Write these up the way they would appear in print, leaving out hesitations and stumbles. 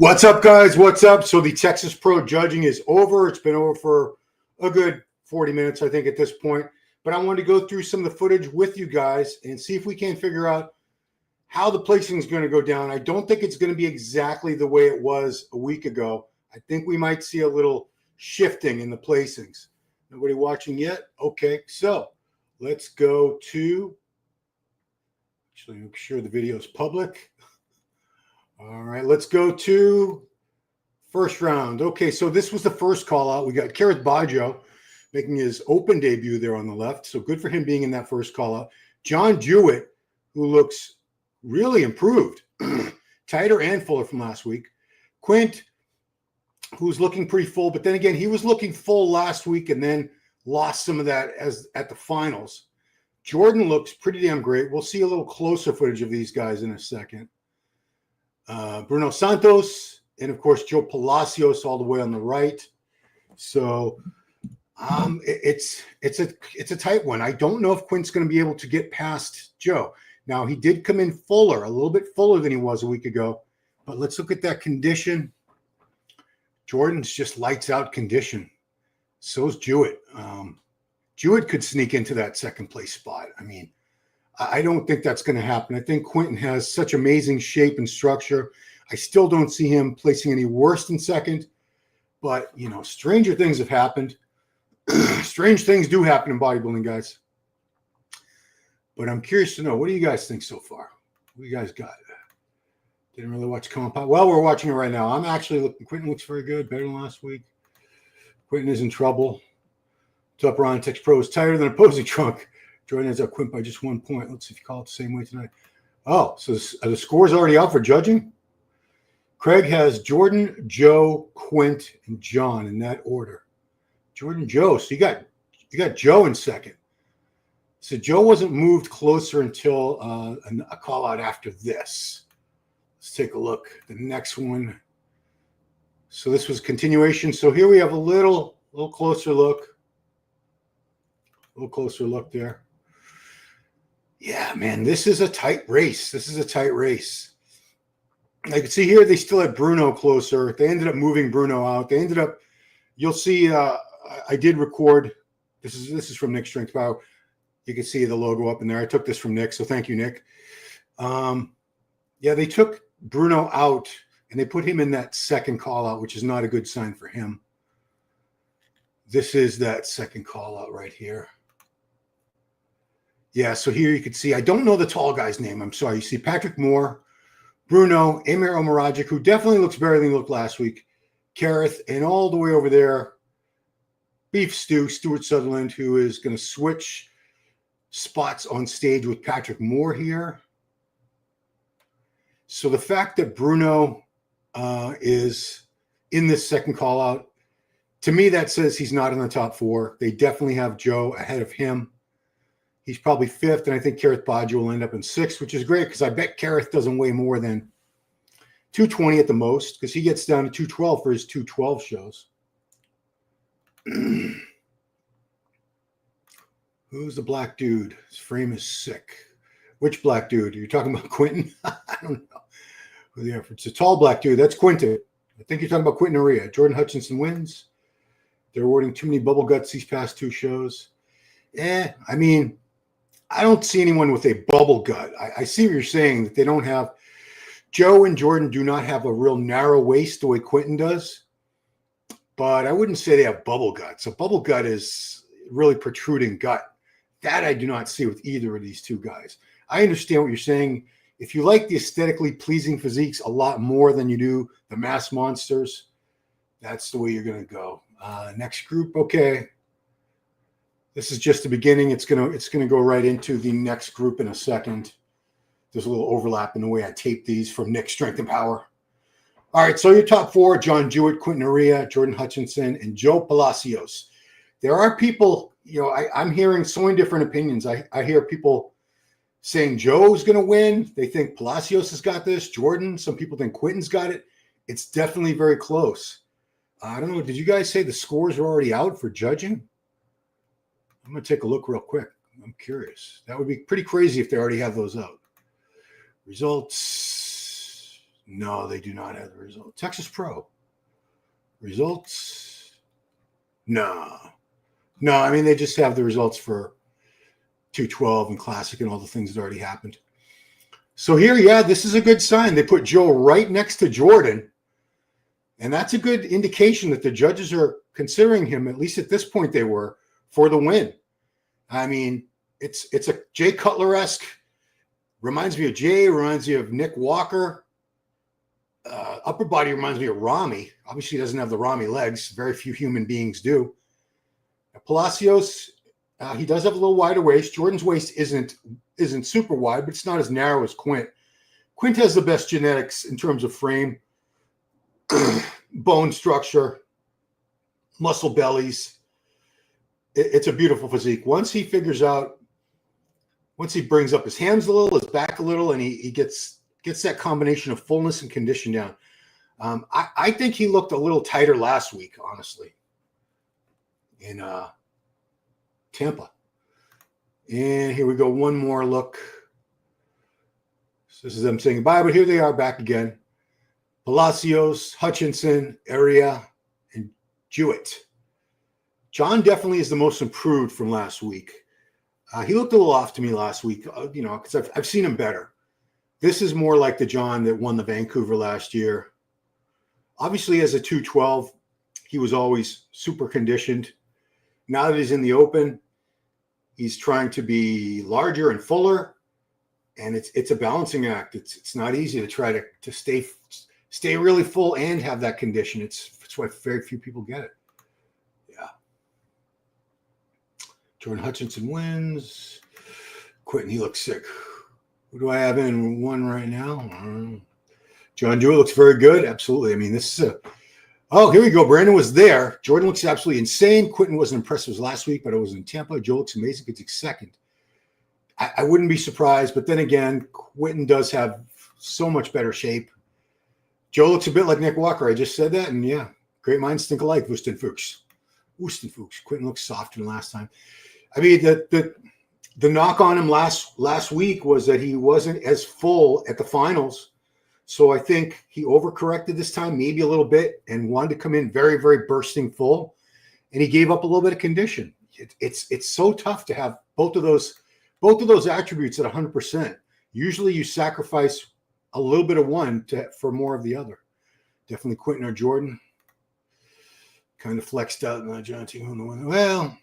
What's up, guys? What's up? So the Texas Pro judging is over. It's been over for a good 40 minutes, I think, at this point. But I wanted to go through some of the footage with you guys and see if we can figure out how the placing is going to go down. I don't think it's going to be exactly the way it was a week ago. I think we might see a little shifting in the placings. Nobody watching yet? Okay, so let's go to, actually make sure the video is public. All right, let's go to first round. Okay, so this was the first call out. We got Palacios making his open debut there on the left. So good for him being in that first call out. John Jewett, who looks really improved, tighter and fuller from last week. Quint, who's looking pretty full, but then again, he was looking full last week and then lost some of that as at the finals. Jordan looks pretty damn great. We'll see a little closer footage of these guys in a second. Bruno Santos, and of course Joe Palacios all the way on the right. So it's a tight one. I don't know if Quint's going to be able to get past Joe. Now he did come in fuller, a little bit fuller than he was a week ago. But let's look at that condition. Jordan's just lights out condition. So's Jewett. Jewett could sneak into that second place spot. I mean, I don't think that's going to happen. I think Quentin has such amazing shape and structure. I still don't see him placing any worse than second. But, you know, stranger things have happened. Strange things do happen in bodybuilding, guys. But I'm curious to know, what do you guys think so far? What you guys got? Didn't really watch Compound. Well, we're watching it right now. I'm actually looking. Quentin looks very good, better than last week. Quentin is in trouble. Top Ron Tex Pro is tighter than opposing trunk. Jordan has out Quint by just 1 point. Let's see if you call it the same way tonight. Oh, so are the scores already out for judging? Craig has Jordan, Joe, Quint, and John in that order. Jordan, Joe. So you got Joe in second. So Joe wasn't moved closer until a call out after this. Let's take a look. The next one. So this was continuation. So here we have a little closer look. A little closer look there. Yeah, man, this is a tight race. This is a tight race. I can see here they still had Bruno closer. They ended up moving Bruno out. They ended up, you'll see, I did record. This is from Nick Strength Power. You can see the logo up in there. I took this from Nick, so thank you, Nick. Yeah, they took Bruno out, and they put him in that second call out, which is not a good sign for him. This is that second call out right here. Yeah, so here you can see, I don't know the tall guy's name. I'm sorry. You see Patrick Moore, Bruno, Amir Omaragic, who definitely looks better than he looked last week, Kareth, and all the way over there, Beef Stew, Stuart Sutherland, who is going to switch spots on stage with Patrick Moore here. So the fact that Bruno is in this second call out, to me, that says he's not in the top four. They definitely have Joe ahead of him. He's probably fifth, and I think Kareth Baggio will end up in sixth, which is great because I bet Kareth doesn't weigh more than 220 at the most because he gets down to 212 for his 212 shows. Who's the black dude? His frame is sick. Which black dude? Are you talking about Quentin? I don't know. Who the efforts? It's a tall black dude. That's Quinton. I think you're talking about Quinton Aria. Jordan Hutchinson wins. They're awarding too many bubble guts these past two shows. I mean, I don't see anyone with a bubble gut. I see what you're saying, that they don't have – Joe and Jordan do not have a real narrow waist the way Quentin does. But I wouldn't say they have bubble guts. A bubble gut is really protruding gut. That I do not see with either of these two guys. I understand what you're saying. If you like the aesthetically pleasing physiques a lot more than you do the mass monsters, that's the way you're going to go. Next group, okay. This is just the beginning. It's gonna go right into the next group in a second. There's a little overlap in the way I tape these from Nick Strength and Power. All right, so your top four: John Jewett, Quinton Aria, Jordan Hutchinson, and Joe Palacios. There are people, you know, I'm hearing so many different opinions. I hear people saying Joe's going to win. They think Palacios has got this. Jordan, some people think Quinton's got it. It's definitely very close. I don't know. Did you guys say the scores are already out for judging? I'm going to take a look real quick. I'm curious. That would be pretty crazy if they already have those out. Results. No, they do not have the result. Texas Pro. Results? No. No, I mean, they just have the results for 212 and Classic and all the things that already happened. So here, yeah, this is a good sign. They put Joe right next to Jordan. And that's a good indication that the judges are considering him, at least at this point they were, for the win. I mean, it's a Jay Cutler-esque, reminds me of Jay, reminds me of Nick Walker. Upper body reminds me of Rami. Obviously, he doesn't have the Rami legs. Very few human beings do. Palacios, he does have a little wider waist. Jordan's waist isn't super wide, but it's not as narrow as Quint. Quint has the best genetics in terms of frame, bone structure, muscle bellies. It's a beautiful physique. Once he brings up his hands a little, his back a little, and he gets that combination of fullness and condition down. I think he looked a little tighter last week, honestly, in Tampa. And here we go. One more look. So this is them saying goodbye, but here they are back again. Palacios, Hutchinson, Area, and Jewett. John definitely is the most improved from last week. He looked a little off to me last week, because I've seen him better. This is more like the John that won the Vancouver last year. Obviously, as a 212, he was always super conditioned. Now that he's in the open, he's trying to be larger and fuller, and it's a balancing act. It's not easy to try to stay really full and have that condition. It's why very few people get it. Yeah. Jordan Hutchinson wins. Quentin, he looks sick. Who do I have in one right now? John Jewett looks very good. Absolutely. I mean, this is oh, here we go. Brandon was there. Jordan looks absolutely insane. Quentin wasn't impressed with last week, but it was in Tampa. Joe looks amazing. It's second. I wouldn't be surprised, but then again, Quentin does have so much better shape. Joe looks a bit like Nick Walker. I just said that, and yeah, great minds think alike. Wustenfuchs. Quentin looks softer than last time. I mean, the knock on him last week was that he wasn't as full at the finals. So I think he overcorrected this time, maybe a little bit, and wanted to come in very, very bursting full. And he gave up a little bit of condition. It's so tough to have both of those attributes at 100%. Usually you sacrifice a little bit of one for more of the other. Definitely Quentin or Jordan. Kind of flexed out. John, well,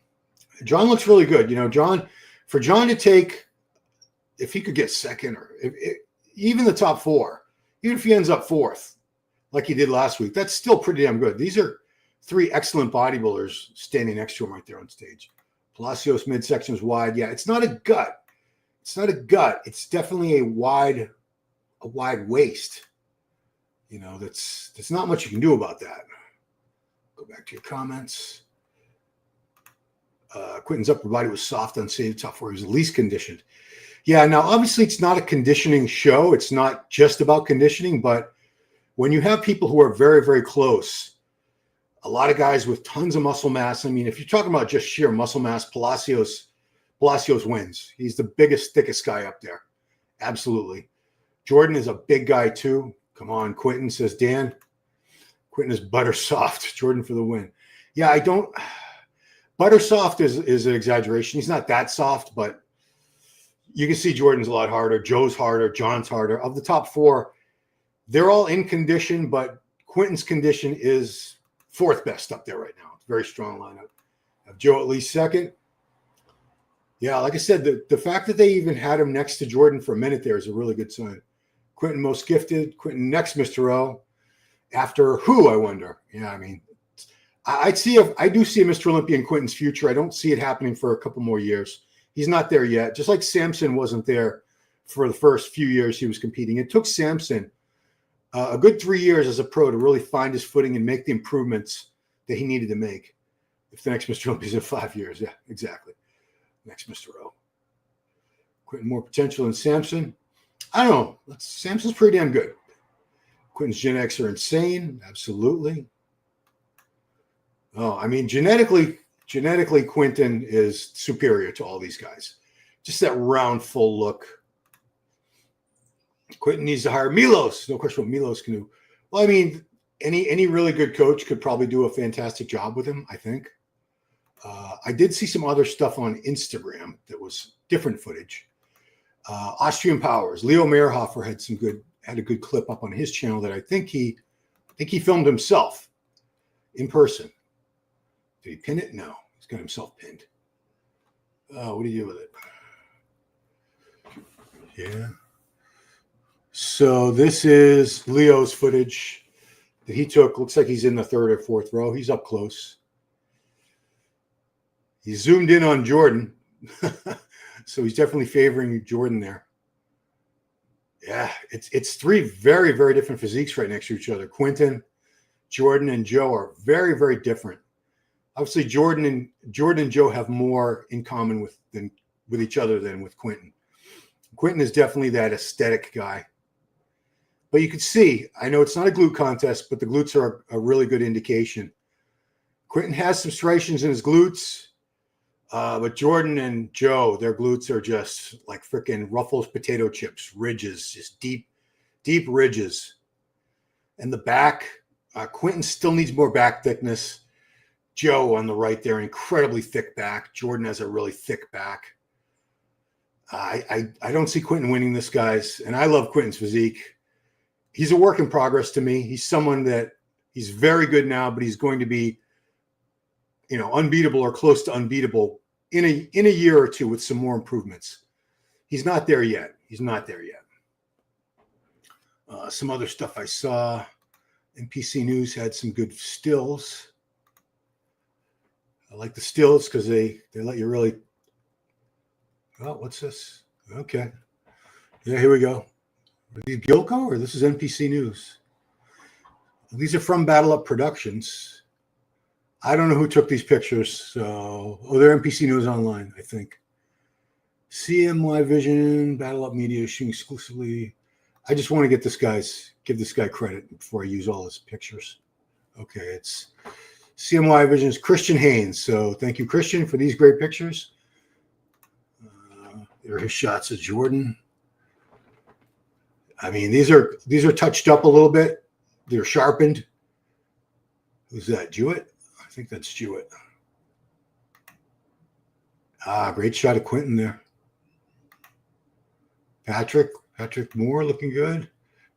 John looks really good. For John to take, if he could get second or even the top four, even if he ends up fourth, like he did last week, that's still pretty damn good. These are three excellent bodybuilders standing next to him right there on stage. Palacios midsection is wide. Yeah, it's not a gut. It's definitely a wide waist. That's not much you can do about that. Go back to your comments. Quentin's upper body was soft, unsafe, top four. He was the least conditioned. Yeah, now obviously it's not a conditioning show. It's not just about conditioning, but when you have people who are very, very close, a lot of guys with tons of muscle mass. I mean, if you're talking about just sheer muscle mass, Palacios wins. He's the biggest, thickest guy up there. Absolutely. Jordan is a big guy too. Come on, Quentin, says Dan. Quentin is butter soft. Jordan for the win. Yeah, butter soft is an exaggeration. He's not that soft, but you can see Jordan's a lot harder. Joe's harder. John's harder. Of the top four, they're all in condition, but Quentin's condition is fourth best up there right now. It's a very strong lineup. Have Joe at least second. Yeah, like I said, the fact that they even had him next to Jordan for a minute there is a really good sign. Quentin most gifted. Quentin next Mr. O. After who, I wonder? Yeah, I mean, I do see a Mr. Olympia in Quentin's future. I don't see it happening for a couple more years. He's not there yet. Just like Samson wasn't there for the first few years he was competing. It took Samson a good 3 years as a pro to really find his footing and make the improvements that he needed to make. If the next Mr. Olympia is in 5 years. Yeah, exactly. Next Mr. O. Quentin more potential than Samson. I don't know. Samson's pretty damn good. Quentin's genetics are insane. Absolutely. Oh, I mean, genetically, Quentin is superior to all these guys. Just that round, full look. Quinton needs to hire Milos. No question what Milos can do. Well, I mean, any really good coach could probably do a fantastic job with him, I think. I did see some other stuff on Instagram that was different footage. Austrian Powers. Leo Meyerhofer had a good clip up on his channel that I think he filmed himself in person. Did he pin it? No, he's got himself pinned. What do you do with it? Yeah. So this is Leo's footage that he took. Looks like he's in the third or fourth row. He's up close. He zoomed in on Jordan. So he's definitely favoring Jordan there. Yeah, it's three very, very different physiques right next to each other. Quinton, Jordan, and Joe are very, very different. Obviously, Jordan and Joe have more in common with each other than with Quinton. Quinton is definitely that aesthetic guy. But you can see, I know it's not a glute contest, but the glutes are a really good indication. Quinton has some striations in his glutes. But Jordan and Joe, their glutes are just like freaking Ruffles potato chips, ridges, just deep, deep ridges. And the back, Quinton still needs more back thickness. Joe on the right there, incredibly thick back. Jordan has a really thick back. I don't see Quinton winning this, guys. And I love Quinton's physique. He's a work in progress to me. He's someone that he's very good now, but he's going to be, unbeatable or close to unbeatable in a year or two with some more improvements. He's not there yet. Some other stuff I saw. NPC News had some good stills. I like the stills because they let you really. Oh, what's this? Okay. Yeah, here we go. Are these Gilco or this is NPC News? These are from Battle Up Productions. I don't know who took these pictures. So, they're NPC News Online, I think. CMY Vision, Battle Up Media, shooting exclusively. I just want to give this guy credit before I use all his pictures. Okay, it's CMY Vision's Christian Haynes. So thank you, Christian, for these great pictures. There are his shots of Jordan. I mean, these are touched up a little bit. They're sharpened. Who's that? Jewett? I think that's Jewett. Great shot of Quinton there. Patrick Moore looking good.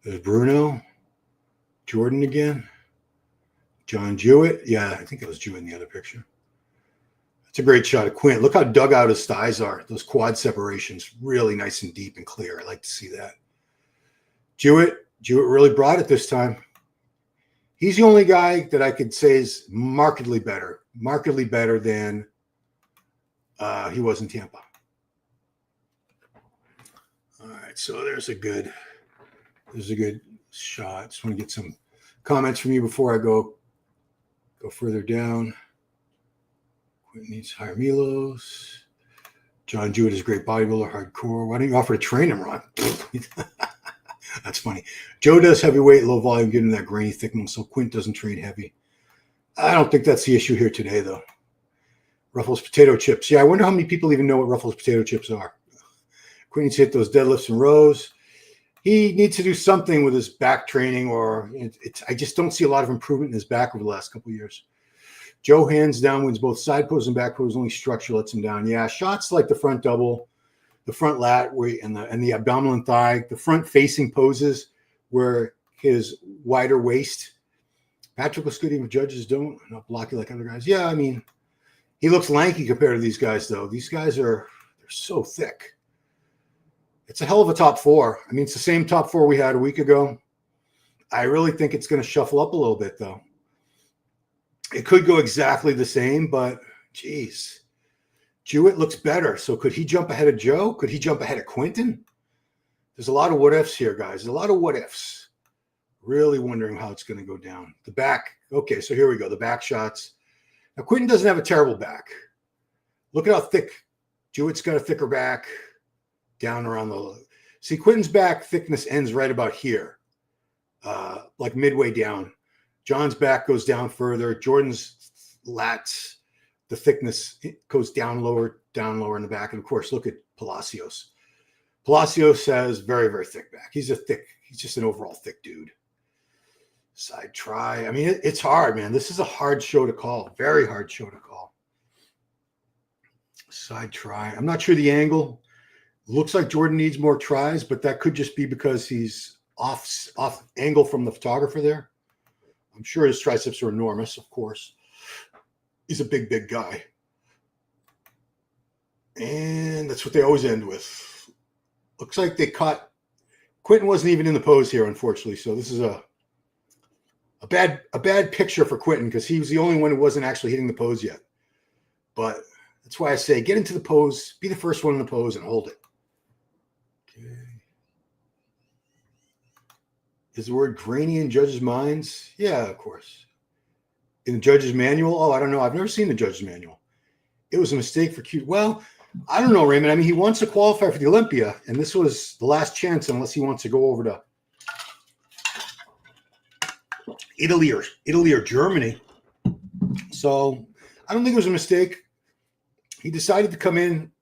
There's Bruno. Jordan again. John Jewett. Yeah, I think it was Jewett in the other picture. That's a great shot of Quint. Look how dug out his thighs are. Those quad separations, really nice and deep and clear. I like to see that. Jewett really brought it this time. He's the only guy that I could say is markedly better than he was in Tampa. All right, so there's a good shot. Just want to get some comments from you before I go further down. Quinton needs to hire Milos. John Jewett is a great bodybuilder, hardcore. Why don't you offer to train him, Ron? That's funny. Joe does heavyweight, low volume, getting that grainy thickness, so Quint doesn't train heavy. I don't think that's the issue here today, though. Ruffles potato chips. Yeah, I wonder how many people even know what Ruffles potato chips are. Quint needs to hit those deadlifts and rows. He needs to do something with his back training, or I just don't see a lot of improvement in his back over the last couple of years. Joe hands down wins both side pose and back pose. Only structure lets him down. Yeah, shots like the front double, the front lat, and the abdominal and thigh, the front facing poses where his wider waist. Patrick looks good even if judges don't. Not blocky like other guys. Yeah, I mean, he looks lanky compared to these guys, though. These guys they're so thick. It's a hell of a top four. I mean, it's the same top four we had a week ago. I really think it's going to shuffle up a little bit, though. It could go exactly the same, but geez. Jewett looks better. So could he jump ahead of Joe? Could he jump ahead of Quinton? There's a lot of what ifs here, guys. There's a lot of what ifs. Really wondering how it's going to go down. The back. Okay, so here we go. The back shots. Now, Quinton doesn't have a terrible back. Look at how thick. Jewett's got a thicker back down around the. See, Quinton's back thickness ends right about here, like midway down. John's back goes down further. Jordan's lats, the thickness goes down lower in the back. And of course, look at Palacios. Palacios says very, very thick back. He's just an overall thick dude. Side try. I mean, it's hard, man. This is a hard show to call. Very hard show to call. Side try. I'm not sure the angle. Looks like Jordan needs more tries, but that could just be because he's off angle from the photographer there. I'm sure his triceps are enormous, of course. He's a big, big guy. And that's what they always end with. Looks like they caught. Quinton wasn't even in the pose here, unfortunately. So this is a bad picture for Quinton because he was the only one who wasn't actually hitting the pose yet. But that's why I say get into the pose, be the first one in the pose, and hold it. Okay. Is the word grainy in judges' minds? Yeah, of course. In the judge's manual? Oh, I don't know. I've never seen the judge's manual. It was a mistake for Q. Well, I don't know, Raymond. I mean, he wants to qualify for the Olympia, and this was the last chance unless he wants to go over to Italy or Germany. So I don't think it was a mistake. He decided to come in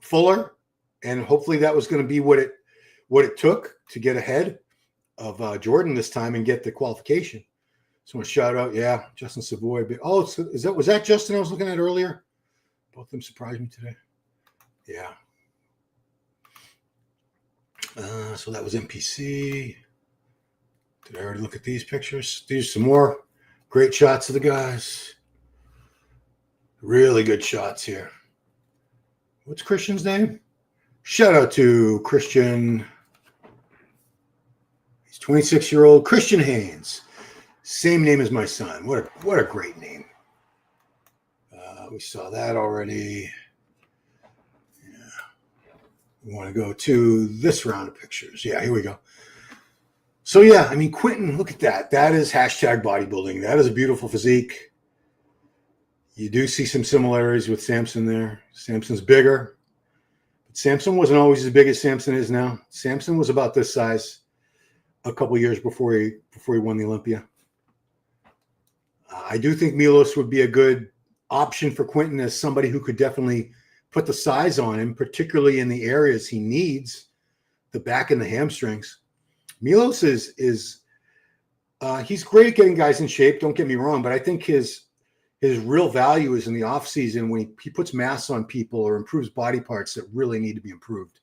fuller, and hopefully that was going to be what it took to get ahead of Jordan this time and get the qualification. So a shout out, yeah, Justin Savoy. Oh, was that Justin I was looking at earlier? Both of them surprised me today. Yeah. So that was NPC. Did I already look at these pictures? These are some more great shots of the guys. Really good shots here. What's Christian's name? Shout out to Christian. He's 26-year-old Christian Haynes. Same name as my son. What a great name. We saw that already. Yeah. We want to go to this round of pictures. Yeah, here we go. So, yeah, I mean, Quinton, look at that. That is hashtag bodybuilding. That is a beautiful physique. You do see some similarities with Samson there. Samson's bigger. But Samson wasn't always as big as Samson is now. Samson was about this size a couple years before he won the Olympia. I do think Milos would be a good option for Quinton as somebody who could definitely put the size on him, particularly in the areas he needs, the back and the hamstrings. Milos is he's great at getting guys in shape. Don't get me wrong, but I think his real value is in the off season when he puts mass on people or improves body parts that really need to be improved.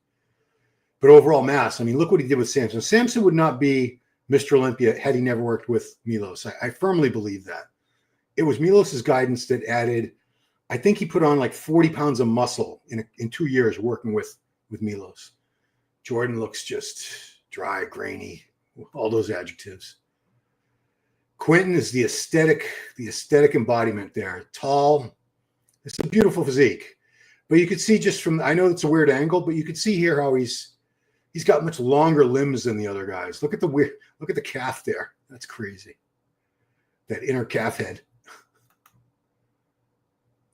But overall mass, I mean, look what he did with Samson. Samson would not be Mr. Olympia had he never worked with Milos. I firmly believe that. It was Milos's guidance that added, I think he put on like 40 pounds of muscle in 2 years working with Milos. Jordan looks just dry, grainy, all those adjectives. Quinton is the aesthetic embodiment there. Tall. It's a beautiful physique. But you could see just from, I know it's a weird angle, but you could see here how he's got much longer limbs than the other guys. Look at the calf there. That's crazy. That inner calf head.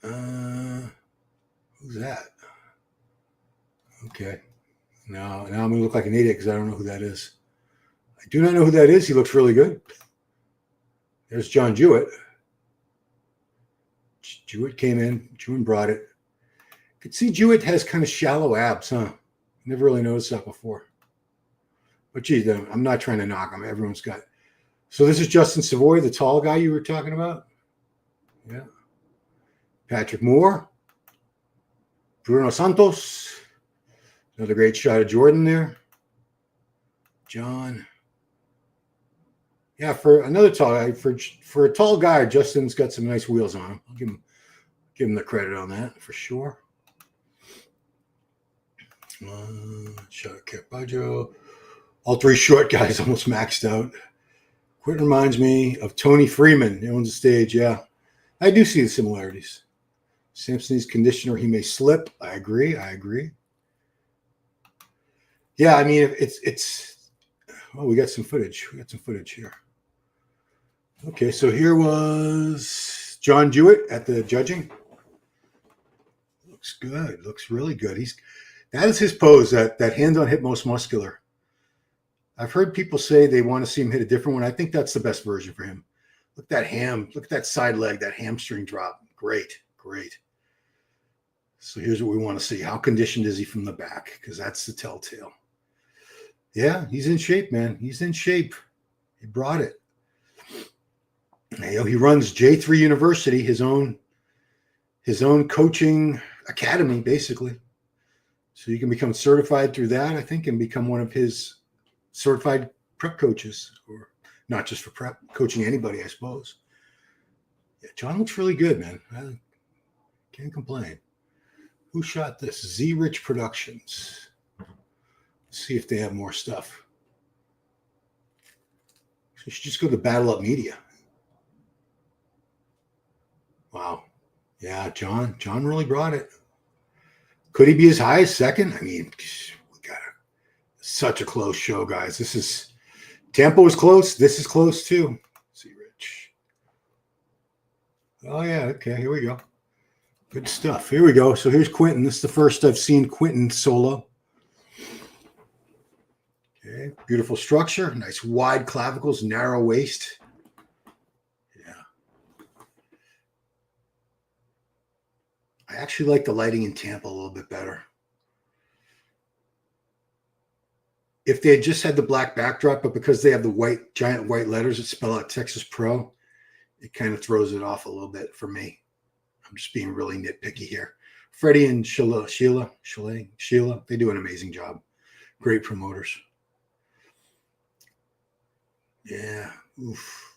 Who's that? Okay. Now I'm going to look like an idiot because I don't know who that is. I do not know who that is. He looks really good. There's John Jewett. Jewett came in. Jewett brought it. You could see Jewett has kind of shallow abs, huh? Never really noticed that before. But geez, I'm not trying to knock him. Everyone's got. So this is Justin Savoy, the tall guy you were talking about. Yeah. Patrick Moore. Bruno Santos. Another great shot of Jordan there. John. Yeah, for another tall guy, for a tall guy, Justin's got some nice wheels on him. I'll give him the credit on that for sure. Shot of Carpaggio. All three short guys almost maxed out. Quint reminds me of Tony Freeman. He owns the stage. Yeah, I do see the similarities. Samson needs conditioner. He may slip. I agree. Yeah, I mean, it's. Oh, we got some footage. Here. Okay, so here was John Jewett at the judging. Looks good. Looks really good. That is his pose. That hand on hip most muscular. I've heard people say they want to see him hit a different one. I think that's the best version for him. Look at that side leg, that hamstring drop. Great. So here's what we want to see. How conditioned is he from the back? Because that's the telltale. Yeah, he's in shape, man. He's in shape. He brought it. You know, he runs J3 University, his own coaching academy, basically. So you can become certified through that, I think, and become one of his certified prep coaches, or not just for prep, coaching anybody, I suppose. Yeah, John looks really good, man. I can't complain. Who shot this? Z Rich Productions. Let's see if they have more stuff. So you should just go to Battle Up Media. Wow. Yeah, John really brought it. Could he be as high as second? I mean, we got such a close show, guys. Tampa was close. This is close too. See, Rich. Oh yeah, okay, here we go. Good stuff. Here we go. So here's Quentin. This is the first I've seen Quentin solo. Okay, beautiful structure. Nice wide clavicles, narrow waist. Yeah. I actually like the lighting in Tampa a little bit better. If they had just had the black backdrop, but because they have the giant white letters that spell out Texas Pro, it kind of throws it off a little bit for me. I'm just being really nitpicky here. Freddie and Sheila, they do an amazing job. Great promoters. Yeah. Oof.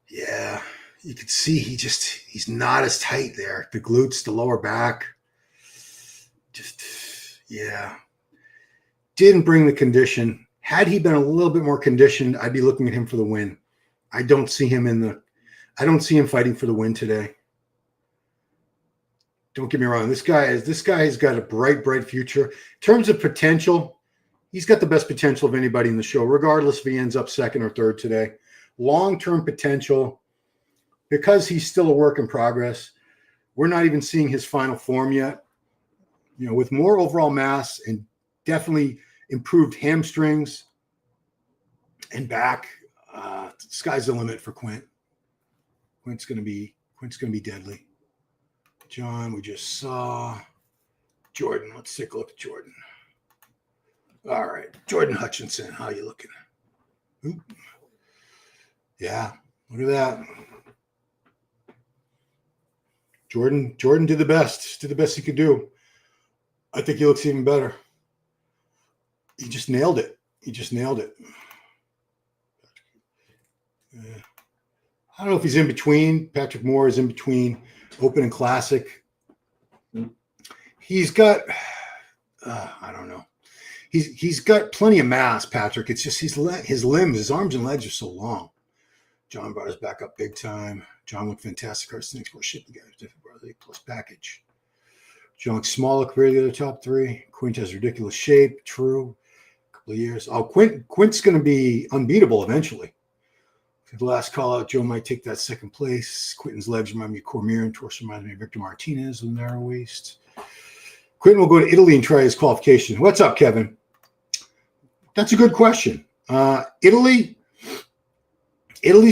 Yeah. You can see he's not as tight there. The glutes, the lower back. Just, yeah. Didn't bring the condition. Had he been a little bit more conditioned, I'd be looking at him for the win. I don't see him fighting for the win today. Don't get me wrong. This guy has got a bright future. In terms of potential, he's got the best potential of anybody in the show, regardless if he ends up second or third today. Long-term potential, because he's still a work in progress. We're not even seeing his final form yet. You know, with more overall mass and definitely improved hamstrings and back, the sky's the limit for Quint. Quint's gonna be deadly. John, we just saw. Jordan, let's take a look at Jordan. All right, Jordan Hutchinson, how you looking? Oop. Yeah, look at that. Jordan did the best he could do. I think he looks even better. He just nailed it. Yeah. I don't know if he's in between. Patrick Moore is in between Open and Classic. He's got, I don't know. He's got plenty of mass, Patrick. It's just his limbs, his arms and legs are so long. John brought us back up big time. John looked fantastic. Carson for shipping guys, different brother plus package. John looks smaller compared to the other top three. Quint has ridiculous shape. True. A couple of years. Oh, Quint's going to be unbeatable eventually. For the last call out, Joe might take that second place. Quinton's legs remind me of Cormier, and torso reminds me of Victor Martinez with narrow waist. Quinton will go to Italy and try his qualification. What's up, Kevin? That's a good question. Italy's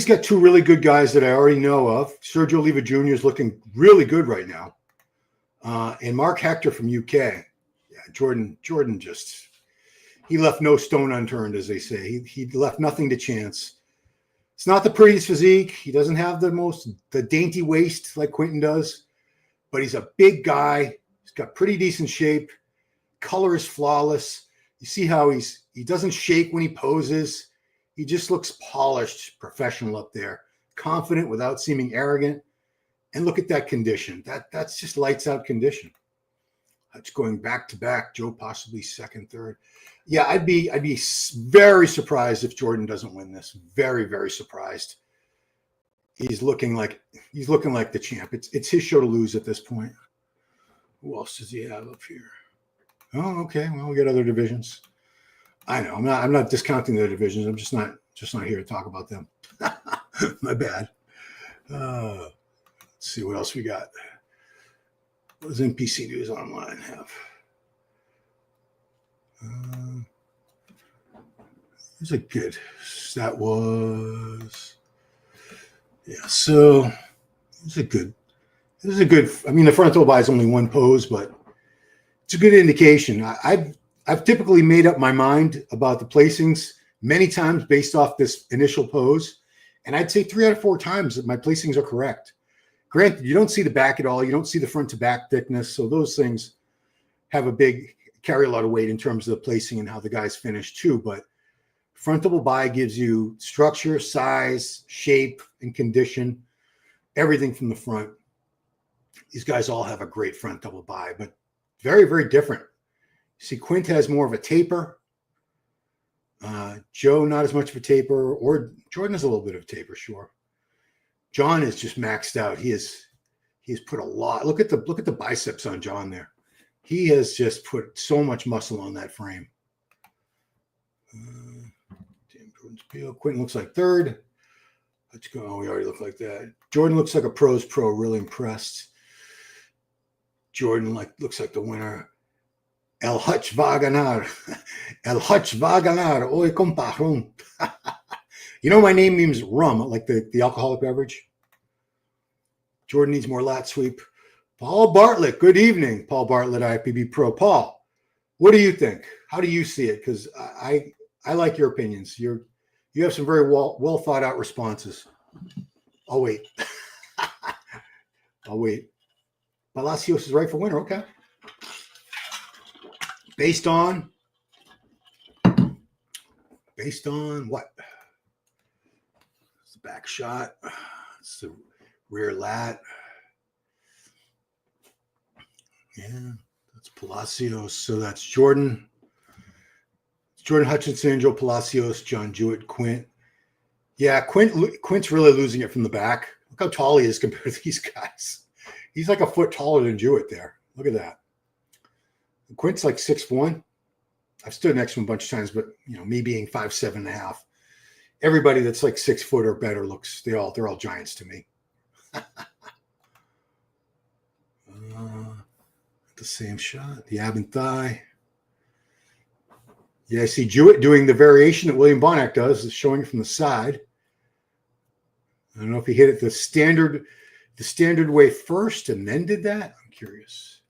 got two really good guys that I already know of. Sergio Oliva Jr. is looking really good right now. And Mark Hector from UK. Yeah, Jordan just, he left no stone unturned, as they say. He left nothing to chance. It's not the prettiest physique. He doesn't have the dainty waist like Quinton does, but he's a big guy. He's got pretty decent shape. Color is flawless. You see how he doesn't shake when he poses. He just looks polished, professional up there, confident without seeming arrogant. And look at that condition. That's just lights out condition. That's going back to back. Joe possibly second, third. Yeah, I'd be very surprised if Jordan doesn't win this. Very, very surprised. He's looking like the champ. It's his show to lose at this point. Who else does he have up here? Oh, okay. Well, we got other divisions. I know. I'm not discounting the divisions. I'm just not here to talk about them. My bad. Let's see what else we got. What does NPC News Online have? There's a good. That was. Yeah. So it's a good This is a good, I mean, the front double by is only one pose, but it's a good indication. I've typically made up my mind about the placings many times based off this initial pose. And I'd say 3 out of 4 times that my placings are correct. Granted, you don't see the back at all. You don't see the front to back thickness. So those things carry a lot of weight in terms of the placing and how the guys finish too. But front double by gives you structure, size, shape, and condition, everything from the front. These guys all have a great front double by, but very, very different. See, Quint has more of a taper. Joe, not as much of a taper, or Jordan has a little bit of a taper, sure. John is just maxed out. He has put a lot. Look at the biceps on John there. He has just put so much muscle on that frame. Quentin looks like third. Let's go. Oh, we already look like that. Jordan looks like a pro's pro. Really impressed. Jordan looks like the winner. El Hutch va ganar. El Hutch va ganar. Oy compa. You know, my name means rum, like the alcoholic beverage. Jordan needs more lat sweep. Paul Bartlett, good evening. Paul Bartlett, IFBB Pro. Paul, what do you think? How do you see it? Because I like your opinions. You have some very well thought out responses. I'll wait. I'll wait. Palacios is right for winner. Okay. Based on what? It's the back shot. It's the rear lat. Yeah, that's Palacios. So that's Jordan. Jordan Hutchinson, Joe Palacios, John Jewett, Quint. Yeah, Quint's really losing it from the back. Look how tall he is compared to these guys. He's like a foot taller than Jewett there. Look at that. Quint's like 6'1". I've stood next to him a bunch of times, but you know, me being 5'7.5", everybody that's like 6 foot or better they're all giants to me. The same shot, the ab and thigh. Yeah, I see Jewett doing the variation that William Bonac does, is showing it from the side. I don't know if he hit it the standard way first and then did that. I'm curious.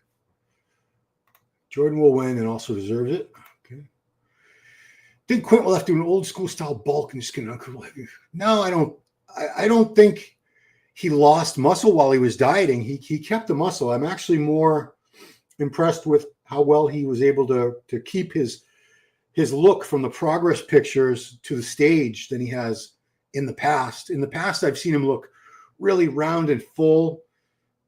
Jordan will win and also deserves it. Okay. Think Quint will have to do an old school style bulk and just get an uncomfortable heavy? No, I don't. I don't think he lost muscle while he was dieting. He kept the muscle. I'm actually more impressed with how well he was able to keep his look from the progress pictures to the stage than he has in the past. In the past, I've seen him look really round and full,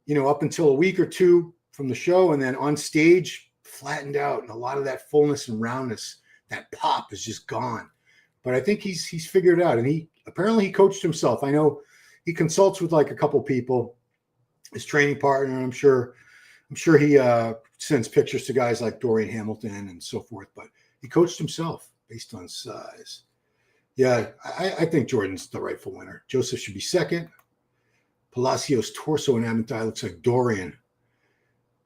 you know, up until a week or two from the show, and then on stage flattened out, and a lot of that fullness and roundness, that pop is just gone. But I think he's figured it out, and he coached himself. I know he consults with like a couple people, his training partner. I'm sure he sends pictures to guys like Dorian Hamilton and so forth, but he coached himself based on size. Yeah, I think Jordan's the rightful winner. Joseph should be second. Palacios' torso and ab and thigh looks like Dorian.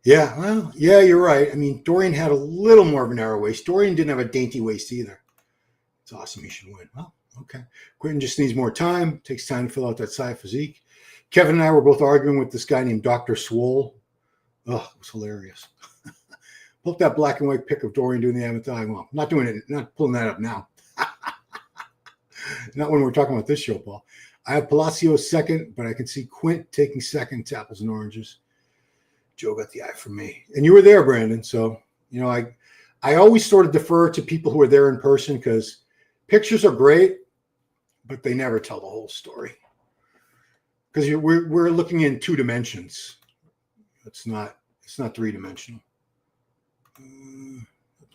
Yeah, well, yeah, you're right. I mean, Dorian had a little more of a narrow waist. Dorian didn't have a dainty waist either. It's awesome. He should win. Well, okay. Quentin just needs more time. Takes time to fill out that side physique. Kevin and I were both arguing with this guy named Dr. Swole. Oh, it was hilarious. Pull up that black and white pic of Dorian doing the ab and thigh. Well, I'm not doing it. Not pulling that up now. Not when we're talking about this show, Paul. I have Palacios second, but I can see Quint taking second to apples and oranges. Joe got the eye from me. And you were there, Brandon. So, you know, I always sort of defer to people who are there in person because pictures are great, but they never tell the whole story. Because we're looking in 2 dimensions. It's not 3-dimensional.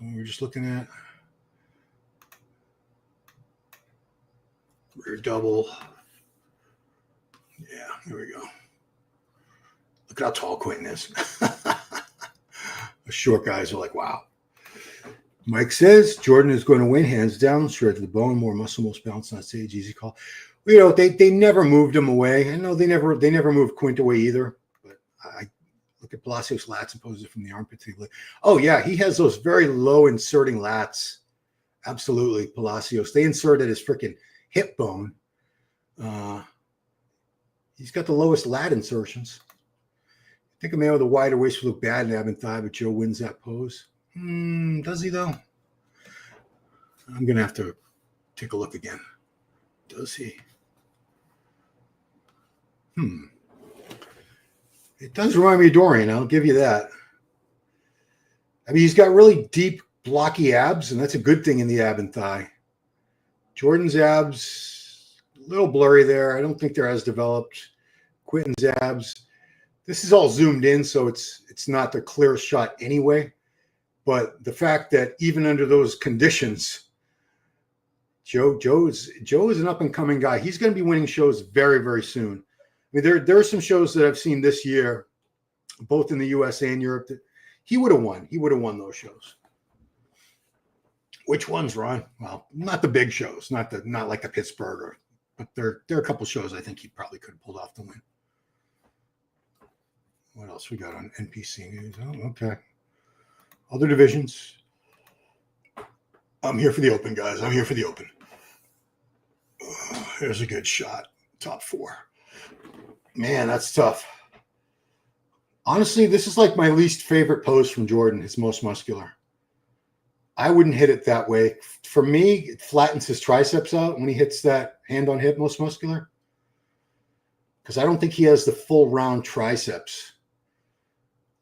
We're just looking at rear double. Yeah, here we go. Look how tall Quentin is. The short guys are like, wow. Mike says Jordan is going to win hands down, straight to the bone, more muscle, most balance on stage, easy call. You know, they never moved him away. I know they never moved Quint away either. But I look at Palacios' lats and poses it from the armpit. Oh yeah, he has those very low inserting lats. Absolutely, Palacios. They inserted his freaking hip bone. He's got the lowest lat insertions. think a man with a wider waist would look bad in ab and thigh, but Joe wins that pose. Does he though? I'm going to have to take a look again. Does he? It does remind me of Dorian. I'll give you that. I mean, he's got really deep, blocky abs, and that's a good thing in the ab and thigh. Jordan's abs, a little blurry there. I don't think they're as developed. Quinton's abs. This is all zoomed in, so it's not the clearest shot anyway. But the fact that even under those conditions, Joe is an up-and-coming guy. He's going to be winning shows very, very soon. I mean, there are some shows that I've seen this year, both in the U.S. and Europe, that he would have won. He would have won those shows. Which ones, Ron? Well, not the big shows, not like the Pittsburgh, but there are a couple shows I think he probably could have pulled off the win. What else we got on NPC News? Oh, okay. Other divisions. I'm here for the open, guys. I'm here for the open. Here's a good shot. Top 4. Man, that's tough. Honestly, this is like my least favorite pose from Jordan, his most muscular. I wouldn't hit it that way. For me, it flattens his triceps out when he hits that hand on hip most muscular. Because I don't think he has the full round triceps.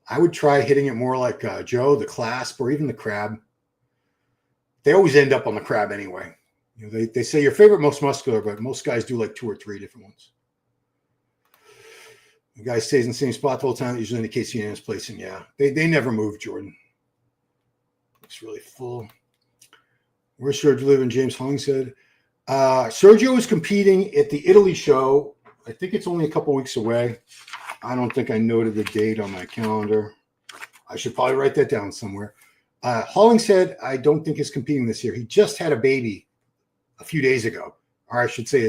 I would try hitting it more like Joe, the clasp, or even the crab. They always end up on the crab anyway. You know, they say your favorite most muscular, but most guys do like 2 or 3 different ones. The guy stays in the same spot the whole time. That usually indicates unanimous placing. Yeah, they never move, Jordan. Looks really full. Where's Sergio live? And James Hung said, Sergio is competing at the Italy show. I think it's only a couple weeks away. I don't think I noted the date on my calendar. I should probably write that down somewhere. Hollingshead, I don't think is competing this year. He just had a baby a few days ago. Or I should say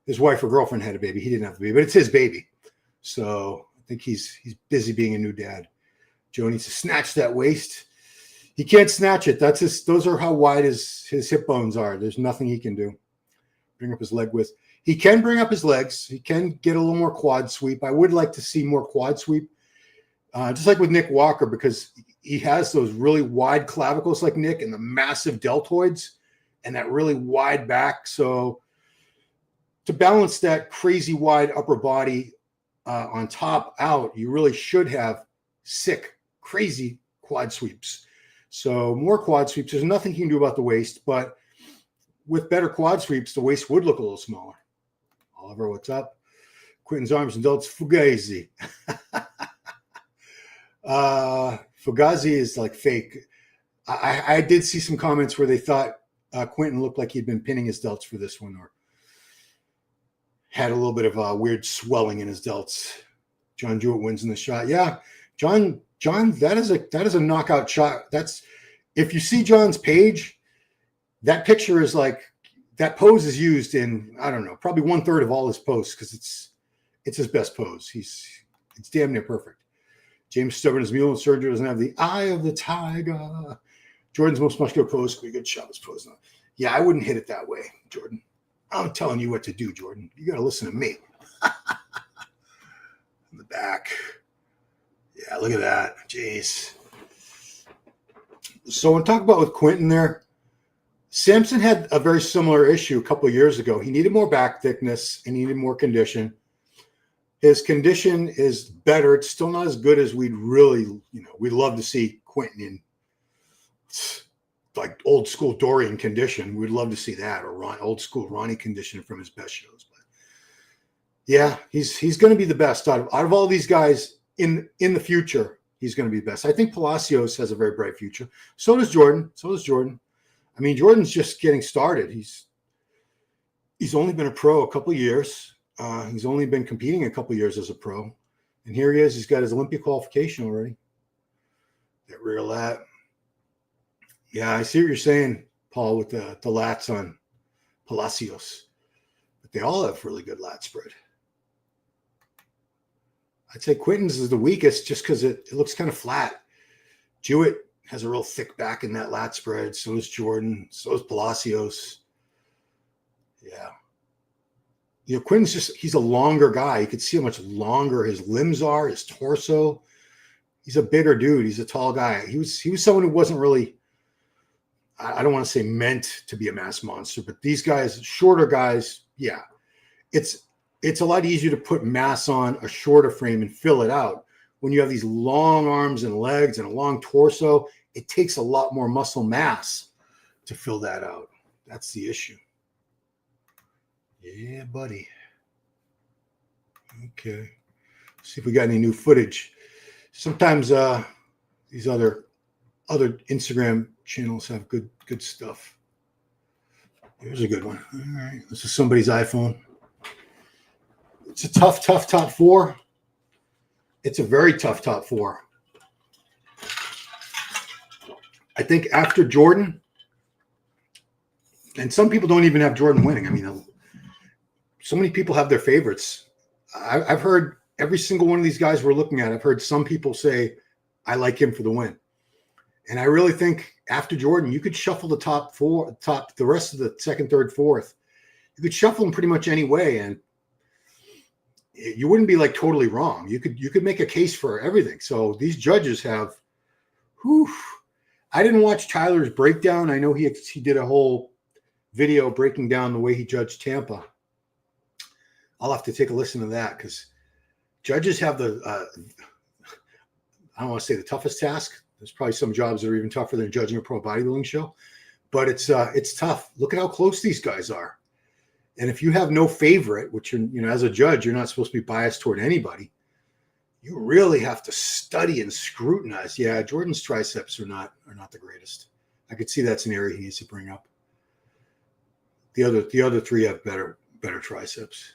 his wife or girlfriend had a baby. He didn't have the baby, but it's his baby. So I think he's busy being a new dad. Joe needs to snatch that waist. He can't snatch it. Those are how wide his hip bones are. There's nothing he can do. Bring up his leg width. He can bring up his legs. He can get a little more quad sweep. I would like to see more quad sweep. Just like with Nick Walker, because he has those really wide clavicles like Nick and the massive deltoids and that really wide back. So to balance that crazy wide upper body on top out, you really should have sick, crazy quad sweeps. So more quad sweeps. There's nothing you can do about the waist, but with better quad sweeps, the waist would look a little smaller. Oliver, what's up? Quinton's arms and delts, Fugazi. Fugazi is like fake. I did see some comments where they thought Quinton looked like he'd been pinning his delts for this one, or had a little bit of a weird swelling in his delts. John Jewett wins in the shot. Yeah, John, that is a knockout shot. That's, if you see John's page, that picture is like, that pose is used in, I don't know, probably 1/3 of all his posts, because it's his best pose. It's damn near perfect. James stubborn as mule, and Sergio doesn't have the eye of the tiger. Jordan's most muscular pose could be a good shot. His pose. Yeah, I wouldn't hit it that way, Jordan. I'm telling you what to do, Jordan. You got to listen to me. In the back. Yeah, look at that. Jeez. So when talk about with Quinton there, Samson had a very similar issue a couple of years ago. He needed more back thickness and he needed more condition. His condition is better. It's still not as good as we'd really, we'd love to see Quinton in like old school Dorian condition. We'd love to see that, or old school Ronnie condition from his best shows. But yeah, he's going to be the best out of all these guys in the future. He's going to be the best. I think Palacios has a very bright future. So does Jordan. I mean, Jordan's just getting started. He's only been a pro a couple of years. He's only been competing a couple of years as a pro. And here he is. He's got his Olympia qualification already. That rear lat. Yeah, I see what you're saying, Paul, with the lats on Palacios. But they all have really good lat spread. I'd say Quinton's is the weakest just because it looks kind of flat. Jewett has a real thick back in that lat spread. So is Jordan. So is Palacios. Yeah. Quint's he's a longer guy. You could see how much longer his limbs are, his torso. He's a bigger dude. He's a tall guy. He was someone who wasn't really, I don't want to say meant to be a mass monster, but these guys, shorter guys, yeah. It's a lot easier to put mass on a shorter frame and fill it out. When you have these long arms and legs and a long torso, it takes a lot more muscle mass to fill that out. That's the issue. Yeah, buddy. Okay. See if we got any new footage. Sometimes these other Instagram channels have good stuff. Here's a good one. All right. This is somebody's iPhone. It's a tough top four. It's a very tough top four. I think after Jordan, and some people don't even have Jordan winning. I mean, so many people have their favorites. I've heard every single one of these guys we're looking at. I've heard some people say, I like him for the win. And I really think after Jordan, you could shuffle the the rest of the second, third, fourth. You could shuffle them pretty much any way, and you wouldn't be like totally wrong. You could make a case for everything. So these judges have, I didn't watch Tyler's breakdown. I know he did a whole video breaking down the way he judged Tampa. I'll have to take a listen to that because judges have the, I don't want to say the toughest task. There's probably some jobs that are even tougher than judging a pro bodybuilding show, but it's tough. Look at how close these guys are. And if you have no favorite, which as a judge, you're not supposed to be biased toward anybody. You really have to study and scrutinize. Yeah, Jordan's triceps are not the greatest. I could see that's an area he needs to bring up. The other three have better triceps.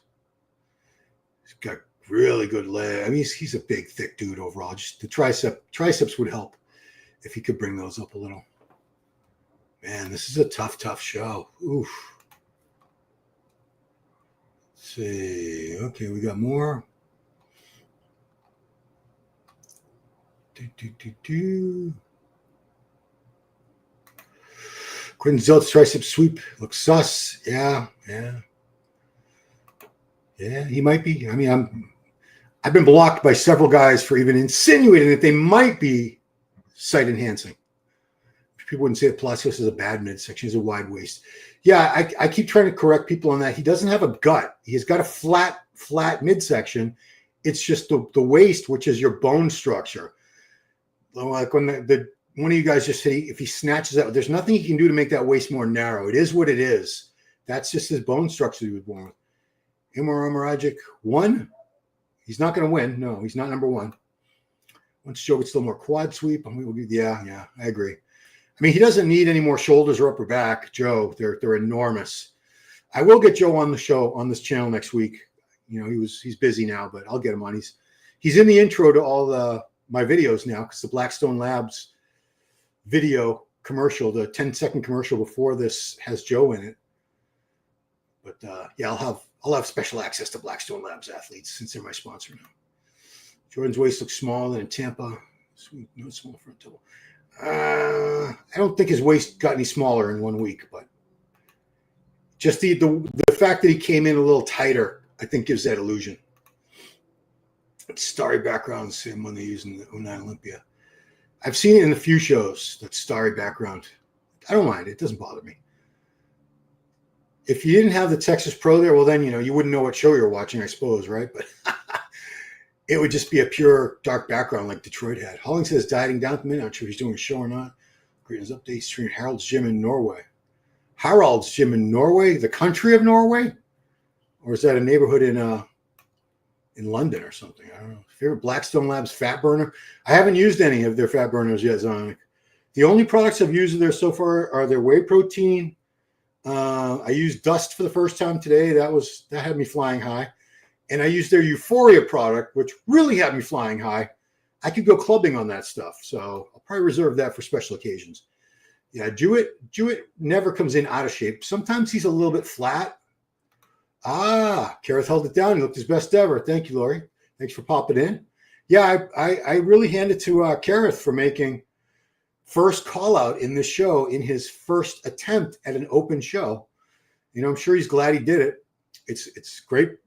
He's got really good leg. I mean, he's a big, thick dude overall. Just the triceps would help if he could bring those up a little. Man, this is a tough show. Oof. Let's see. Okay, we got more. Quint Zelt's tricep sweep looks sus. Yeah. He might be. I mean, I've been blocked by several guys for even insinuating that they might be sight enhancing. People wouldn't say that Palacios is a bad midsection. He's a wide waist. Yeah, I keep trying to correct people on that. He doesn't have a gut. He's got a flat midsection. It's just the waist, which is your bone structure. Like when one of you guys just said, if he snatches out, there's nothing he can do to make that waist more narrow. It is what it is. That's just his bone structure he was born with. Imar Amaragic won. He's not going to win. No, he's not number one. Once Joe gets a little more quad sweep, yeah, I agree. I mean, he doesn't need any more shoulders or upper back, Joe. They're enormous. I will get Joe on the show on this channel next week. He's busy now, but I'll get him on. He's in the intro to all my videos now because the Blackstone Labs video commercial, the 10-second commercial before this, has Joe in it. But yeah, I'll have special access to Blackstone Labs athletes since they're my sponsor now. Jordan's waist looks smaller than Tampa. Sweet, no small front double. I don't think his waist got any smaller in 1 week, but just the fact that he came in a little tighter, I think, gives that illusion. Starry background, the same one they use in the 09 Olympia. I've seen it in a few shows, that starry background. I don't mind. It doesn't bother me. If you didn't have the Texas Pro there, well, then, you wouldn't know what show you're watching, I suppose, right? But it would just be a pure dark background like Detroit had. Holling says dieting down at the minute. Not sure if he's doing a show or not. Greetings updates. Training Harold's Gym in Norway. Harald's Gym in Norway? The country of Norway? Or is that a neighborhood in London or something? I don't know. Favorite Blackstone Labs fat burner? I haven't used any of their fat burners yet, Zonic. The only products I've used there so far are their whey protein. I used Dust for the first time today. That had me flying high. And I used their Euphoria product, which really had me flying high. I could go clubbing on that stuff. So I'll probably reserve that for special occasions. Yeah, Jewett never comes in out of shape. Sometimes he's a little bit flat. Kareth held it down. He looked his best ever. Thank you, Lori. Thanks for popping in. Yeah, I really hand it to Kareth for making first call out in this show in his first attempt at an open show. I'm sure he's glad he did it. it's great.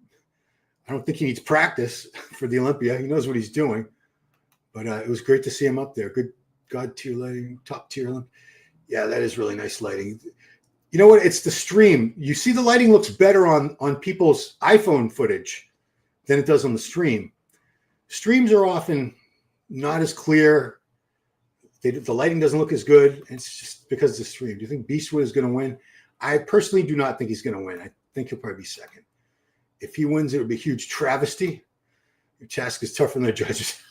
I don't think he needs practice for the Olympia. He knows what he's doing. But it was great to see him up there. Good God tier lighting, top tier. Yeah, that is really nice lighting. You know what? It's the stream. You see the lighting looks better on people's iPhone footage than it does on the stream. Streams are often not as clear. The lighting doesn't look as good. It's just because of the stream. Do you think Beastwood is going to win? I personally do not think he's going to win. I think he'll probably be second. If he wins, it would be a huge travesty. Your task is tougher than the judges.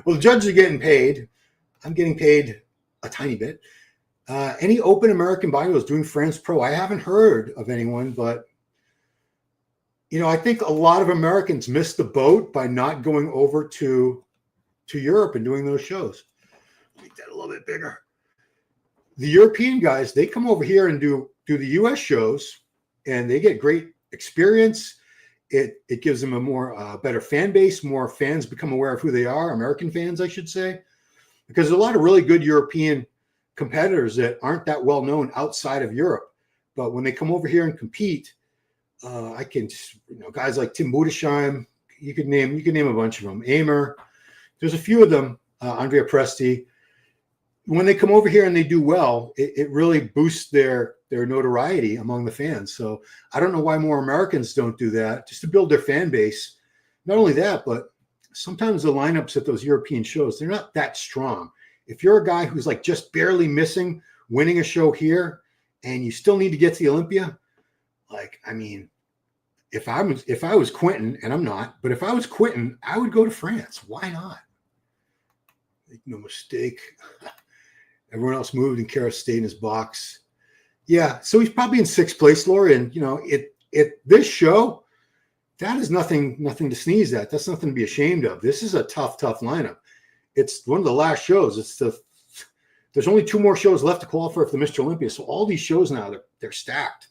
Well, the judges are getting paid. I'm getting paid a tiny bit. Any open American bodybuilders doing France Pro? I haven't heard of anyone, but I think a lot of Americans missed the boat by not going over to Europe and doing those shows. Make that a little bit bigger. The European guys, they come over here and do the US shows, and they get great experience. It gives them a more better fan base. More fans become aware of who they are, American fans, I should say, because there's a lot of really good European competitors that aren't that well known outside of Europe. But when they come over here and compete, I can, guys like Tim Budesheim, you could name a bunch of them. Amer, there's a few of them. Andrea Presti. When they come over here and they do well, it really boosts their notoriety among the fans. So I don't know why more Americans don't do that, just to build their fan base. Not only that, but sometimes the lineups at those European shows, they're not that strong. If you're a guy who's like just barely missing winning a show here and you still need to get to the Olympia, if I was Quentin, and I'm not, but if I was Quentin, I would go to France. Why not? Make no mistake. Everyone else moved and Kara stayed in his box. Yeah, so he's probably in sixth place, Laura. And this show, that is nothing to sneeze at. That's nothing to be ashamed of. This is a tough lineup. It's one of the last shows. There's only 2 more shows left to qualify for the Mr. Olympia. So all these shows now, they're stacked.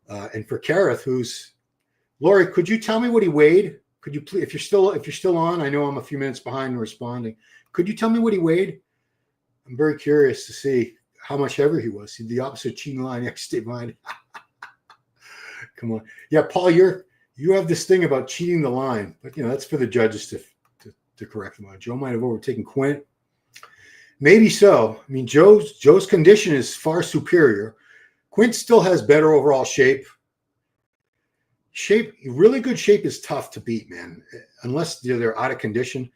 And for Kareth, who's Lori, could you tell me what he weighed? Could you please, if you're still on? I know I'm a few minutes behind in responding. Could you tell me what he weighed? I'm very curious to see how much heavier he was. The opposite cheating line, state mind. Come on. Yeah, Paul, you have this thing about cheating the line, but that's for the judges to correct him on. Joe might have overtaken Quint. Maybe so. I mean, Joe's condition is far superior. Quint still has better overall shape. Really good shape is tough to beat, man, unless they're out of condition.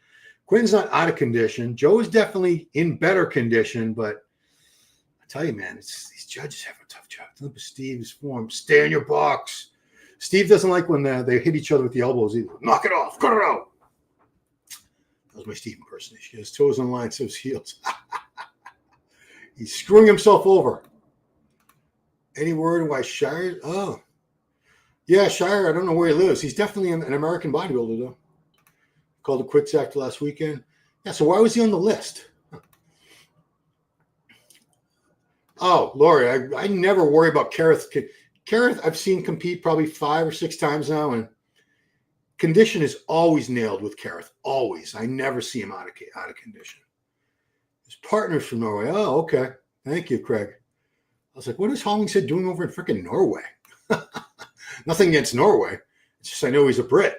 Quinton's not out of condition. Joe is definitely in better condition, but I tell you, man, these judges have a tough job. Look at Steve's form. Stay in your box. Steve doesn't like when they hit each other with the elbows either. Knock it off. Cut it out. That was my Steve impersonation. His toes on the line, so his heels. He's screwing himself over. Any word why Shire? Oh. Yeah, Shire, I don't know where he lives. He's definitely an American bodybuilder, though. Called a quick sack last weekend. Yeah, so why was he on the list? Oh, Lori, I never worry about Kareth. Kareth, I've seen compete probably 5 or 6 times now, and condition is always nailed with Kareth. Always. I never see him out of condition. His partner's from Norway. Oh, okay. Thank you, Craig. I was like, what is Hollingshead doing over in freaking Norway? Nothing against Norway. It's just I know he's a Brit.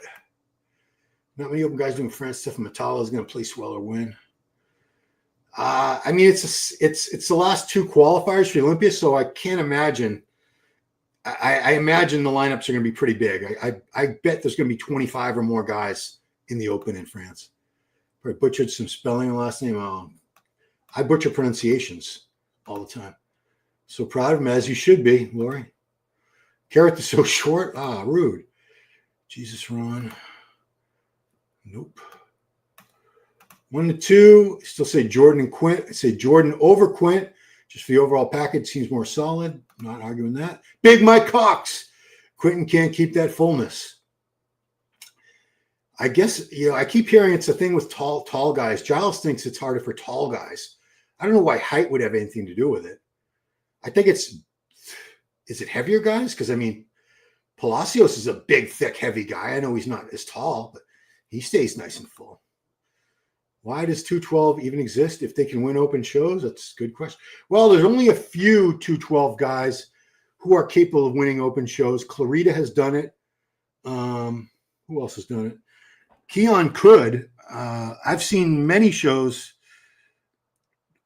Not many open guys doing France stuff. Matala is going to place well or win. I mean, it's the last 2 qualifiers for the Olympia, so I can't imagine. I imagine the lineups are going to be pretty big. I bet there's going to be 25 or more guys in the Open in France. Probably butchered some spelling and last name. I butcher pronunciations all the time. So proud of him, as you should be, Lori. Carrot is so short. Rude. Jesus, Ron. Nope. 1 to 2. Still say Jordan and Quint. I say Jordan over Quint. Just for the overall package, seems more solid. Not arguing that. Big Mike Cox. Quentin can't keep that fullness. I guess, I keep hearing it's a thing with tall guys. Giles thinks it's harder for tall guys. I don't know why height would have anything to do with it. I think is it heavier guys? Because, I mean, Palacios is a big, thick, heavy guy. I know he's not as tall, but he stays nice and full. Why does 212 even exist if they can win open shows? That's a good question. Well, there's only a few 212 guys who are capable of winning open shows. Clarita has done it. Who else has done it? Keon could. I've seen many shows,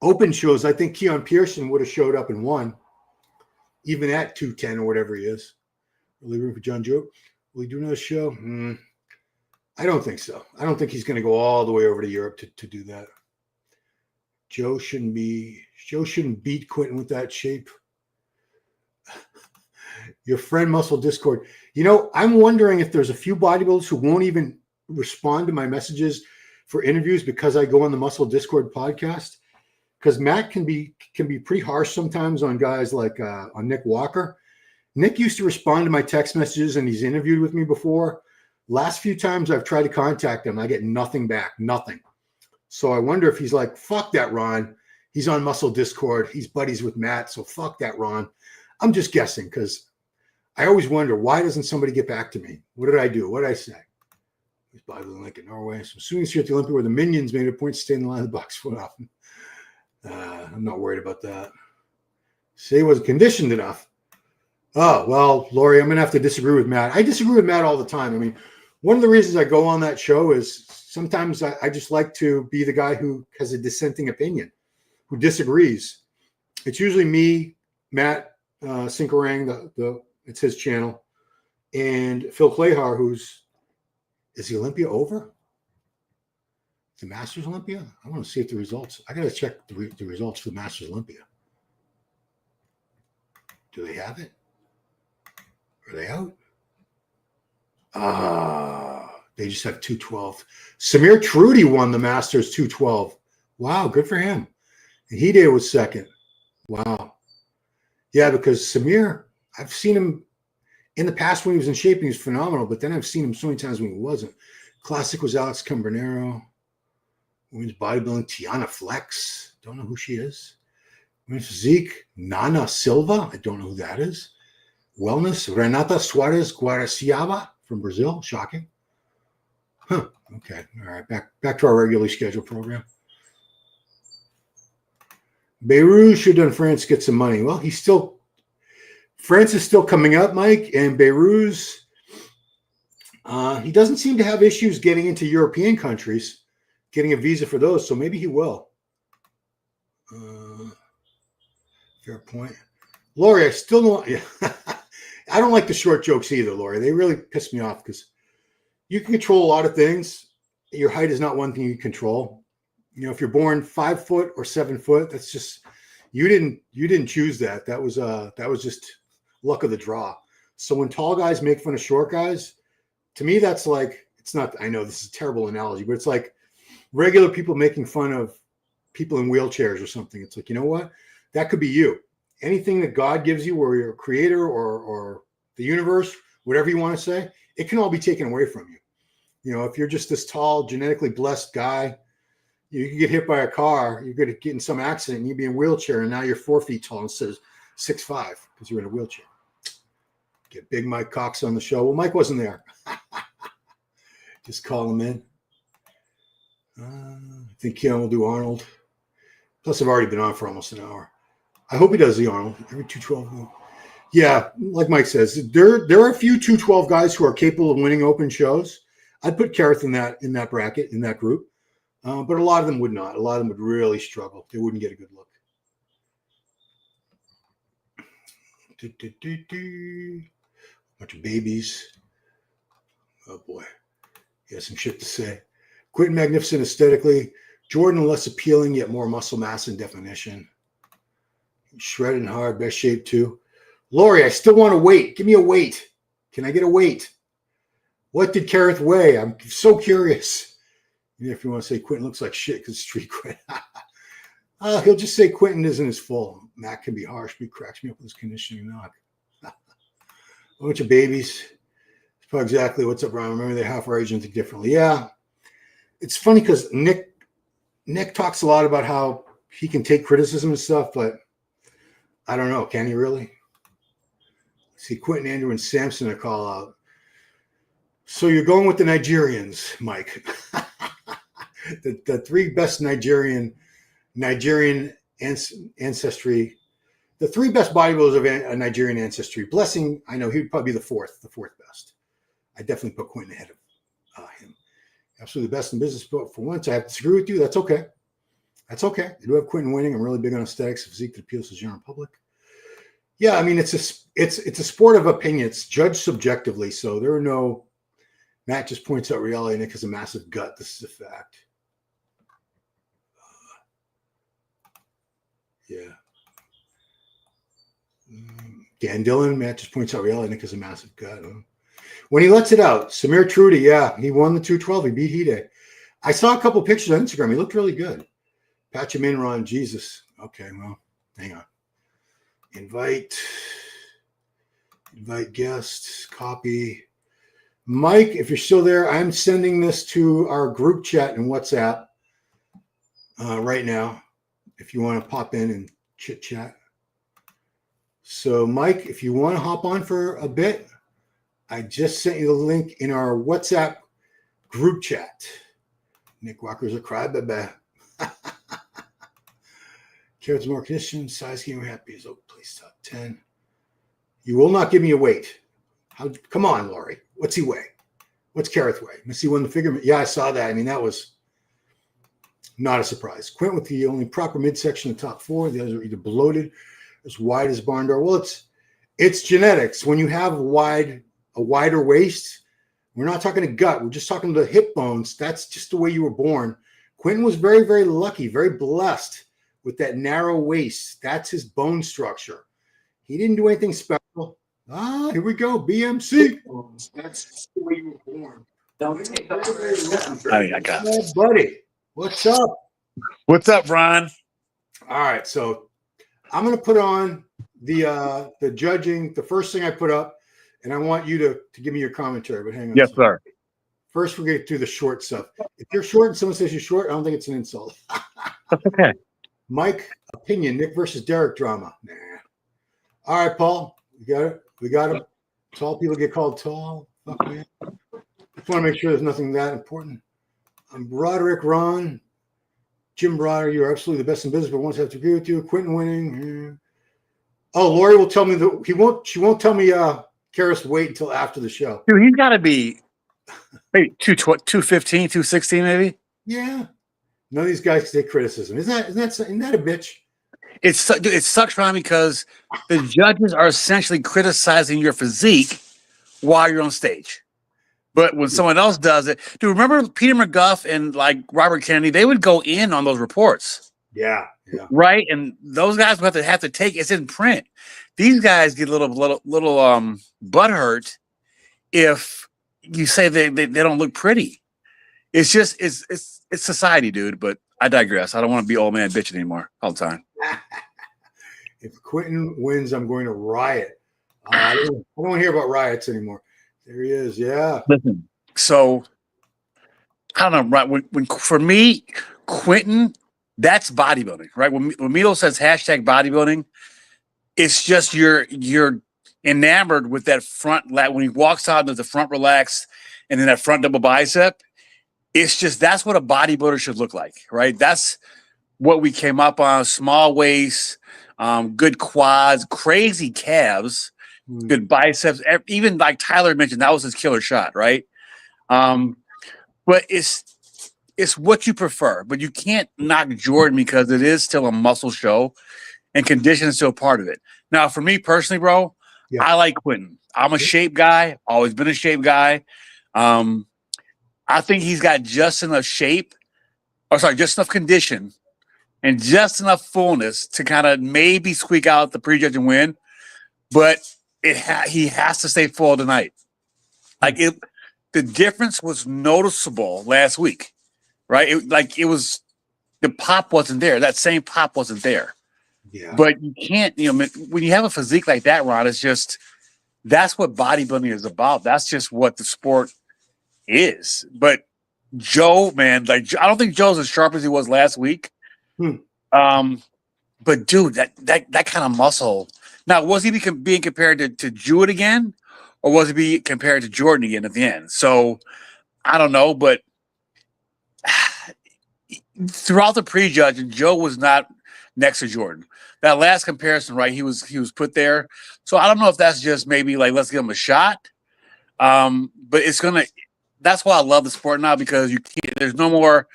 open shows. I think Keon Pearson would have showed up and won, even at 210 or whatever he is. Really room for John Joe. Will he do another show? I don't think so. I don't think he's going to go all the way over to Europe to do that. Joe shouldn't beat Quentin with that shape. Your friend Muscle Discord. You know, I'm wondering if there's a few bodybuilders who won't even respond to my messages for interviews because I go on the Muscle Discord podcast. Because Matt can be pretty harsh sometimes on guys like on Nick Walker. Nick used to respond to my text messages, and he's interviewed with me before. Last few times I've tried to contact him, I get nothing back, nothing. So I wonder if he's like, fuck that, Ron. He's on Muscle Discord. He's buddies with Matt, so fuck that, Ron. I'm just guessing because I always wonder, why doesn't somebody get back to me? What did I do? What did I say? He's bodybuilding like in Norway. So assuming he's here at the Olympia where the minions made a point to stay in the line of the box foot off. I'm not worried about that. Say he wasn't conditioned enough. Oh, well, Lori, I'm going to have to disagree with Matt. I disagree with Matt all the time. I mean, one of the reasons I go on that show is sometimes I just like to be the guy who has a dissenting opinion, who disagrees. It's usually me, Matt Sinkarang, it's his channel, and Phil Clayhar, is the Olympia over? The Masters Olympia? I want to see if the results. I got to check the results for the Masters Olympia. Do they have it? Are they out? They just have 212. Samir Trudy won the Masters 212. Wow, good for him. And Hide was second. Wow. Yeah, because Samir, I've seen him in the past when he was in shape, he was phenomenal, but then I've seen him so many times when he wasn't. Classic was Alex Cambronero. Women's bodybuilding, Tiana Flex. Don't know who she is. Women's physique, Nana Silva. I don't know who that is. Wellness, Renata Suarez Guaraciaba from Brazil. Shocking. Huh. Okay. All right. Back to our regularly scheduled program. Beirut should have done France get some money. Well, France is still coming up, Mike, and Beirut's, he doesn't seem to have issues getting into European countries, getting a visa for those, so maybe he will. Fair point. Lori, I still don't. Yeah. I don't like the short jokes either, Lori. They really piss me off because you can control a lot of things. Your height is not one thing you control. You know, if you're born 5 foot or 7 foot, that's just you didn't choose that. That was just luck of the draw. So when tall guys make fun of short guys, to me that's like, it's not. I know this is a terrible analogy, but it's like regular people making fun of people in wheelchairs or something. It's like, you know what? That could be you. Anything that God gives you, or you're a creator or the universe, whatever you want to say, it can all be taken away from you. You know, if you're just this tall, genetically blessed guy, you can get hit by a car, you're going to get in some accident, and you'd be in a wheelchair, and now you're 4 feet tall instead of 6'5" because you're in a wheelchair. Get Big Mike Cox on the show. Well, Mike wasn't there. Just call him in. I think Keon will do Arnold. Plus, I've already been on for almost an hour. I hope he does the Arnold every 212. Yeah, like Mike says, there are a few 212 guys who are capable of winning open shows. I'd put Kareth in that bracket, in that group. But a lot of them would not. A lot of them would really struggle. They wouldn't get a good look. Bunch of babies. Oh, boy. He has some shit to say. Quint magnificent aesthetically. Jordan less appealing, yet more muscle mass and definition. Shredded and hard, best shape too. Lori, I still want to weight. Give me a weight. Can I get a weight? What did Kareth weigh? I'm so curious. Even if you want to say Quentin looks like shit because street cred. He'll just say Quentin isn't as full. Matt can be harsh, but he cracks me up with his conditioning knock. A bunch of babies. It's probably exactly what's up, Ron. Remember, they're half our age and think differently. Yeah. It's funny because Nick talks a lot about how he can take criticism and stuff, but I don't know. Can he really? See, Quentin, Andrew, and Samson are call out. So you're going with the Nigerians, Mike. the three best Nigerian ancestry the three best bodybuilders of a Nigerian ancestry. Blessing, I know he'd probably be the fourth best. I definitely put Quint ahead of him. Absolutely the best in business, but for once I have to disagree with you. That's okay. That's okay. I do have Quinton winning. I'm really big on aesthetics, physique that appeals to the general public. Yeah, I mean, it's a sport of opinion. It's judged subjectively, so there are no. Matt just points out reality. Nick has a massive gut. This is a fact. Yeah. Dan Dillon, Matt just points out reality. Nick has a massive gut. When he lets it out, Samir Trudy, yeah, he won the 212. He beat Hide. I saw a couple pictures on Instagram. He looked really good. Patch him in, Ron. Jesus. Okay, well, hang on. Invite guests, copy. Mike, if you're still there, I'm sending this to our group chat in WhatsApp right now, if you want to pop in and chit chat. So, Mike, if you want to hop on for a bit, I just sent you the link in our WhatsApp group chat. Nick Walker's a crybaby. Carrots more condition, size game, happy as Oak Place top 10. You will not give me a weight. Come on, Laurie. What's he weigh? What's Carrot weigh? Missy won the figure. Yeah, I saw that. I mean, that was not a surprise. Quint with the only proper midsection in the top four. The others are either bloated, as wide as barn door. Well, it's genetics. When you have a wider waist, we're not talking to gut. We're just talking to the hip bones. That's just the way you were born. Quentin was very, very lucky, very blessed with that narrow waist. That's his bone structure. He didn't do anything special. Here we go. BMC. That's the way you were born. I got it. Hey, buddy. What's up? What's up, Ron? All right. So I'm going to put on the judging, the first thing I put up, and I want you to give me your commentary. But hang on. Yes, sir. First, we're going to do the short stuff. If you're short and someone says you're short, I don't think it's an insult. That's okay. Mike, opinion, Nick versus Derek drama. Nah. All right, Paul. We got it. We got him. Tall people get called tall. Fuck, man. Just want to make sure there's nothing that important. I'm Broderick Ron. Jim Broder, you're absolutely the best in business, but once I have to agree with you. Quentin winning. Oh, Lori will tell me that she won't tell me Karis to wait until after the show. Dude, he's got to be maybe 215, 216, maybe. Yeah. None of these guys can take criticism. Isn't that a bitch? It sucks, Ron, because the judges are essentially criticizing your physique while you're on stage. But when someone else does it, dude, remember Peter McGuff and like Robert Kennedy? They would go in on those reports. Yeah. Right, and those guys would have to take it's in print. These guys get a little butthurt if you say they don't look pretty. It's just it's society, dude. But I digress. I don't want to be old man bitching anymore all the time. If Quentin wins, I'm going to riot. I don't want to hear about riots anymore. There he is. Yeah. Listen, so I don't know. Right, when for me, Quentin, that's bodybuilding, right? When Milo says hashtag bodybuilding, it's just you're enamored with that front lat. When he walks out, there's the front relaxed, and then that front double bicep. It's just that's what a bodybuilder should look like, right? That's what we came up on: small waist, good quads, crazy calves, good biceps. Even like Tyler mentioned, that was his killer shot, right? But it's what you prefer, but you can't knock Jordan because it is still a muscle show, and condition is still part of it. Now, for me personally, bro, yeah. I like Quentin. I'm a shape guy. Always been a shape guy. I think he's got just enough just enough condition and just enough fullness to kind of maybe squeak out the prejudge and win. But he has to stay full tonight. The difference was noticeable last week, right? The pop wasn't there. That same pop wasn't there. Yeah. But you can't, when you have a physique like that, Ron, it's just that's what bodybuilding is about. That's just what the sport is. But Joe, man, I don't think Joe's as sharp as he was last week. But dude, that kind of muscle. Now, was he being compared to Jewett again, or was he being compared to Jordan again at the end? So I don't know, but throughout the prejudge, Joe was not next to Jordan. That last comparison, right? He was put there. So I don't know if that's just maybe like let's give him a shot. But it's gonna. That's why I love the sport now because you can't. There's no more.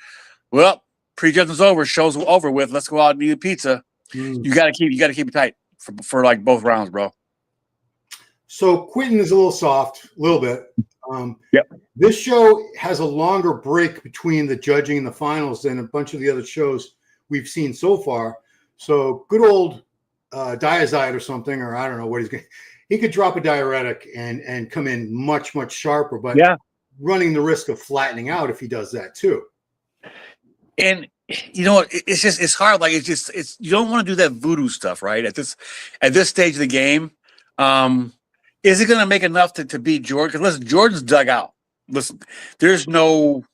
Well, prejudgment's over. Show's over with. Let's go out and eat a pizza. You gotta keep it tight for like both rounds, bro. So Quentin is a little soft, a little bit. Yep. This show has a longer break between the judging and the finals than a bunch of the other shows we've seen so far. So good old Diazide or something, or I don't know what he's going. He could drop a diuretic and come in much sharper, but running the risk of flattening out if he does that too. And you know what? It's hard. Like it's you don't want to do that voodoo stuff, right? At this stage of the game, is it going to make enough to beat Jordan? Because listen, Jordan's dug out. Listen, there's no,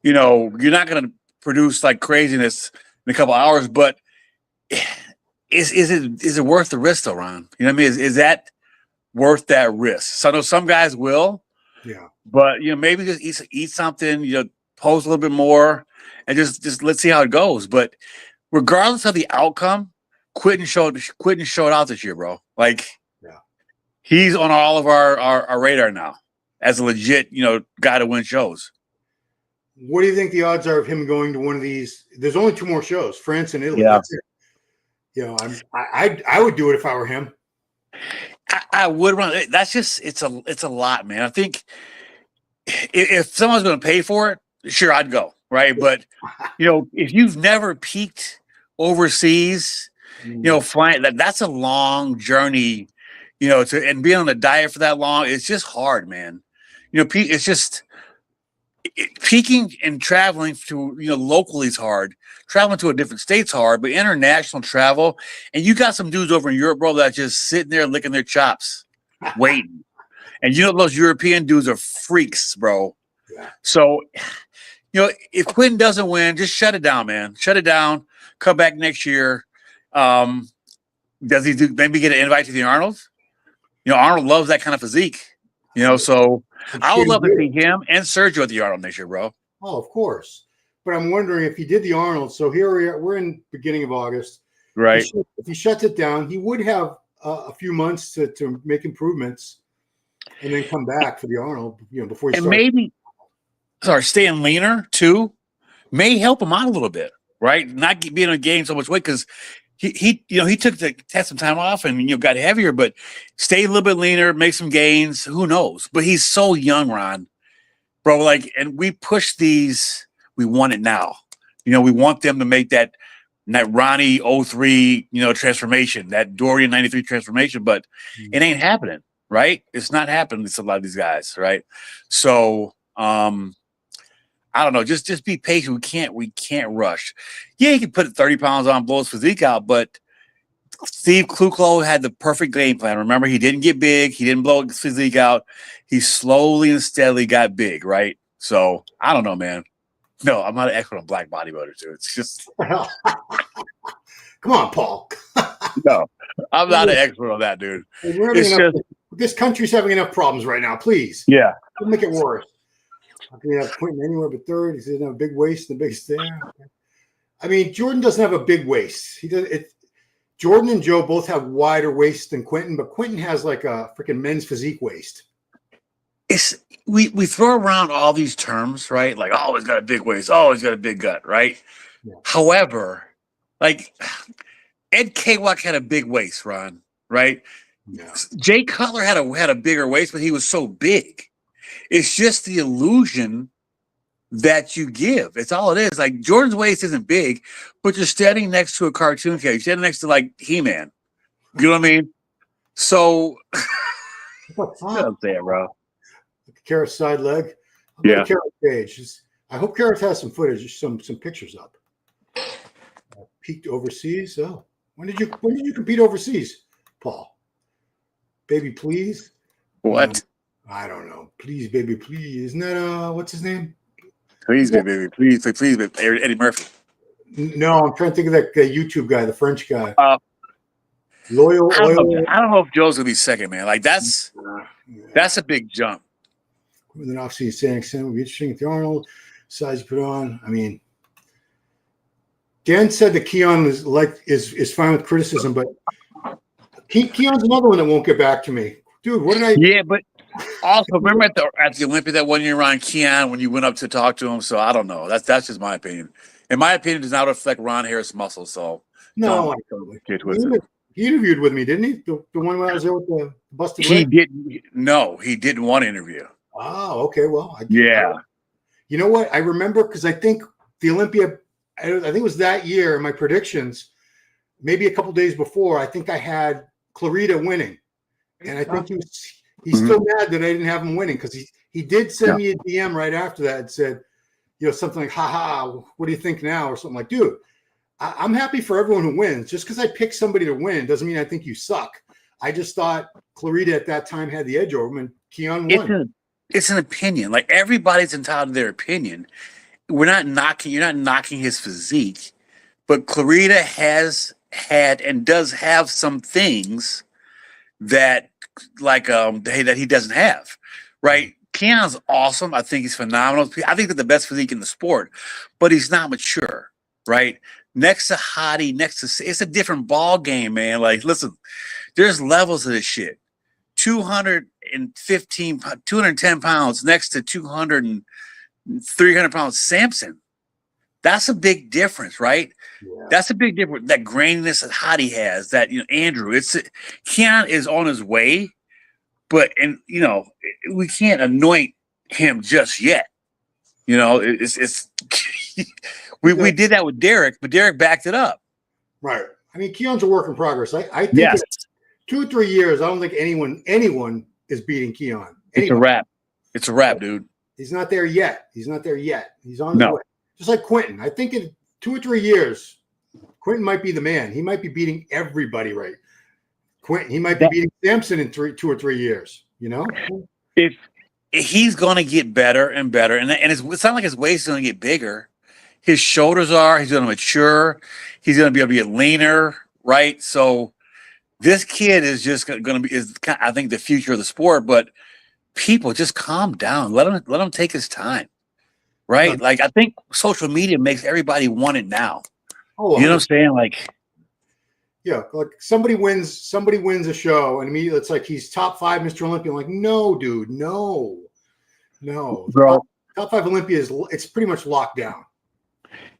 you're not going to produce like craziness in a couple hours. But is it worth the risk, though, Ron? You know what I mean? Is that worth that risk? So I know some guys will. Yeah. But maybe just eat something. Pose a little bit more, and just let's see how it goes. But regardless of the outcome, Quentin showed out this year, bro. Like, he's on all of our radar now as a legit, guy to win shows. What do you think the odds are of him going to one of these? There's only 2 more shows, France and Italy. Yeah. That's it. I would do it if I were him. I would run. That's just it's a lot, man. I think if someone's going to pay for it, sure, I'd go, right? But if you've never peaked overseas, flying that's a long journey. And being on a diet for that long, it's just hard, man. It's just peaking and traveling to locally is hard. Traveling to a different state's hard, but international travel, and you got some dudes over in Europe, bro, that just sitting there licking their chops, waiting. And those European dudes are freaks, bro. Yeah. So, if Quentin doesn't win, just shut it down, man. Shut it down. Come back next year. Does he maybe get an invite to the Arnold's? Arnold loves that kind of physique. So I would love to see him and Sergio at the Arnold next year, bro. Oh, of course. But I'm wondering if he did the Arnold. So here we're in beginning of August. Right. If he shuts it down, he would have a few months to make improvements and then come back for the Arnold, before he starts. Maybe staying leaner too may help him out a little bit, right? Not being on gain so much weight because he had some time off and got heavier, but stay a little bit leaner, make some gains. Who knows? But he's so young, Ron, bro. Like, and we push these. We want it now. We want them to make that Ronnie 03, transformation, that Dorian 93 transformation, but it ain't happening, right? It's not happening to a lot of these guys, right? So, I don't know. Just be patient. We can't rush. Yeah, he can put 30 pounds on, blow his physique out, but Steve Kluclo had the perfect game plan. Remember, he didn't get big. He didn't blow his physique out. He slowly and steadily got big, right? So, I don't know, man. No, I'm not an expert on black bodybuilders, dude. It's just come on, Paul. No, I'm not an expert on that, dude. This country's having enough problems right now. Please, don't make it worse. How can you have Quentin anywhere but third? He doesn't have a big waist. The biggest there. I mean, Jordan doesn't have a big waist. Jordan and Joe both have wider waists than Quentin, but Quentin has like a freaking men's physique waist. We throw around all these terms, right? Like, oh, he's got a big waist. Oh, he's got a big gut, right? Yeah. However, like Ed Kawak had a big waist, Ron, right? Yeah. Jay Cutler had a bigger waist, but he was so big. It's just the illusion that you give. It's all it is. Like Jordan's waist isn't big, but you're standing next to a cartoon character. You're standing next to like He-Man. You know what I mean? So, what I'm saying, bro. Carrot's side leg. Carrot's page. I hope Carrot has some footage, some pictures up. Peaked overseas. Oh, when did you compete overseas, Paul? Baby, please. What? I don't know. Please, baby, please. Isn't that what's his name? Please, baby, please, baby. Eddie Murphy. No, I'm trying to think of that YouTube guy, the French guy. Loyal. I don't know if Joe's gonna be second, man. Like that's a big jump. With an off-season saying will be interesting at the Arnold size you put on. I mean, Dan said that Keon is fine with criticism, but Keon's another one that won't get back to me. Dude, what did I? Yeah, but also remember at the Olympia that one year on Keon when you went up to talk to him. So I don't know. That's just my opinion. And my opinion does not reflect Ron Harris' muscle. So No, don't get twisted. He interviewed with me, didn't he? The one when I was there with the busted He leg? didn't. No, he didn't want to interview. Oh, okay. Well, Yeah. You know what? I remember because I think the Olympia, I think it was that year in my predictions, maybe a couple days before, I think I had Clarita winning. And I think he's still mad that I didn't have him winning because he did send me a DM right after that and said, something like, haha, what do you think now? Or something like, dude, I'm happy for everyone who wins. Just because I pick somebody to win doesn't mean I think you suck. I just thought Clarita at that time had the edge over him and Keon won. It's an opinion. Like everybody's entitled to their opinion. You're not knocking his physique, but Clarita has had and does have some things that that he doesn't have. Right? Keon's awesome. I think he's phenomenal. I think they're the best physique in the sport, but he's not mature, right? Next to Hottie, it's a different ball game, man. Like, listen, there's levels of this shit. 210 pounds next to 200 and 300 pounds Samson. That's a big difference, right? Yeah. That's a big difference. That graininess that Hottie has, that Andrew. Keon is on his way, but we can't anoint him just yet. It's we did that with Derek, but Derek backed it up. Right. I mean, Keon's a work in progress. I think in 2 or 3 years, I don't think anyone is beating Keon. It's a wrap. It's a wrap, dude. He's not there yet. He's on his way. Just like Quentin. I think in 2 or 3 years, Quentin might be the man. He might be beating everybody, right? Quentin, he might be beating Samson in 2 or 3 years, If he's going to get better and better, and it's not like his waist is going to get bigger. His shoulders are. He's going to mature. He's going to be able to get leaner, right? So this kid is just going to be, I think, the future of the sport. But people, just calm down. Let him take his time, right? Like, I think social media makes everybody want it now. Oh, you know what I'm saying? Like, yeah, like somebody wins a show, and immediately it's like he's top 5 Mr. Olympia. I'm like, no, dude, no, bro. Top 5 Olympia it's pretty much locked down.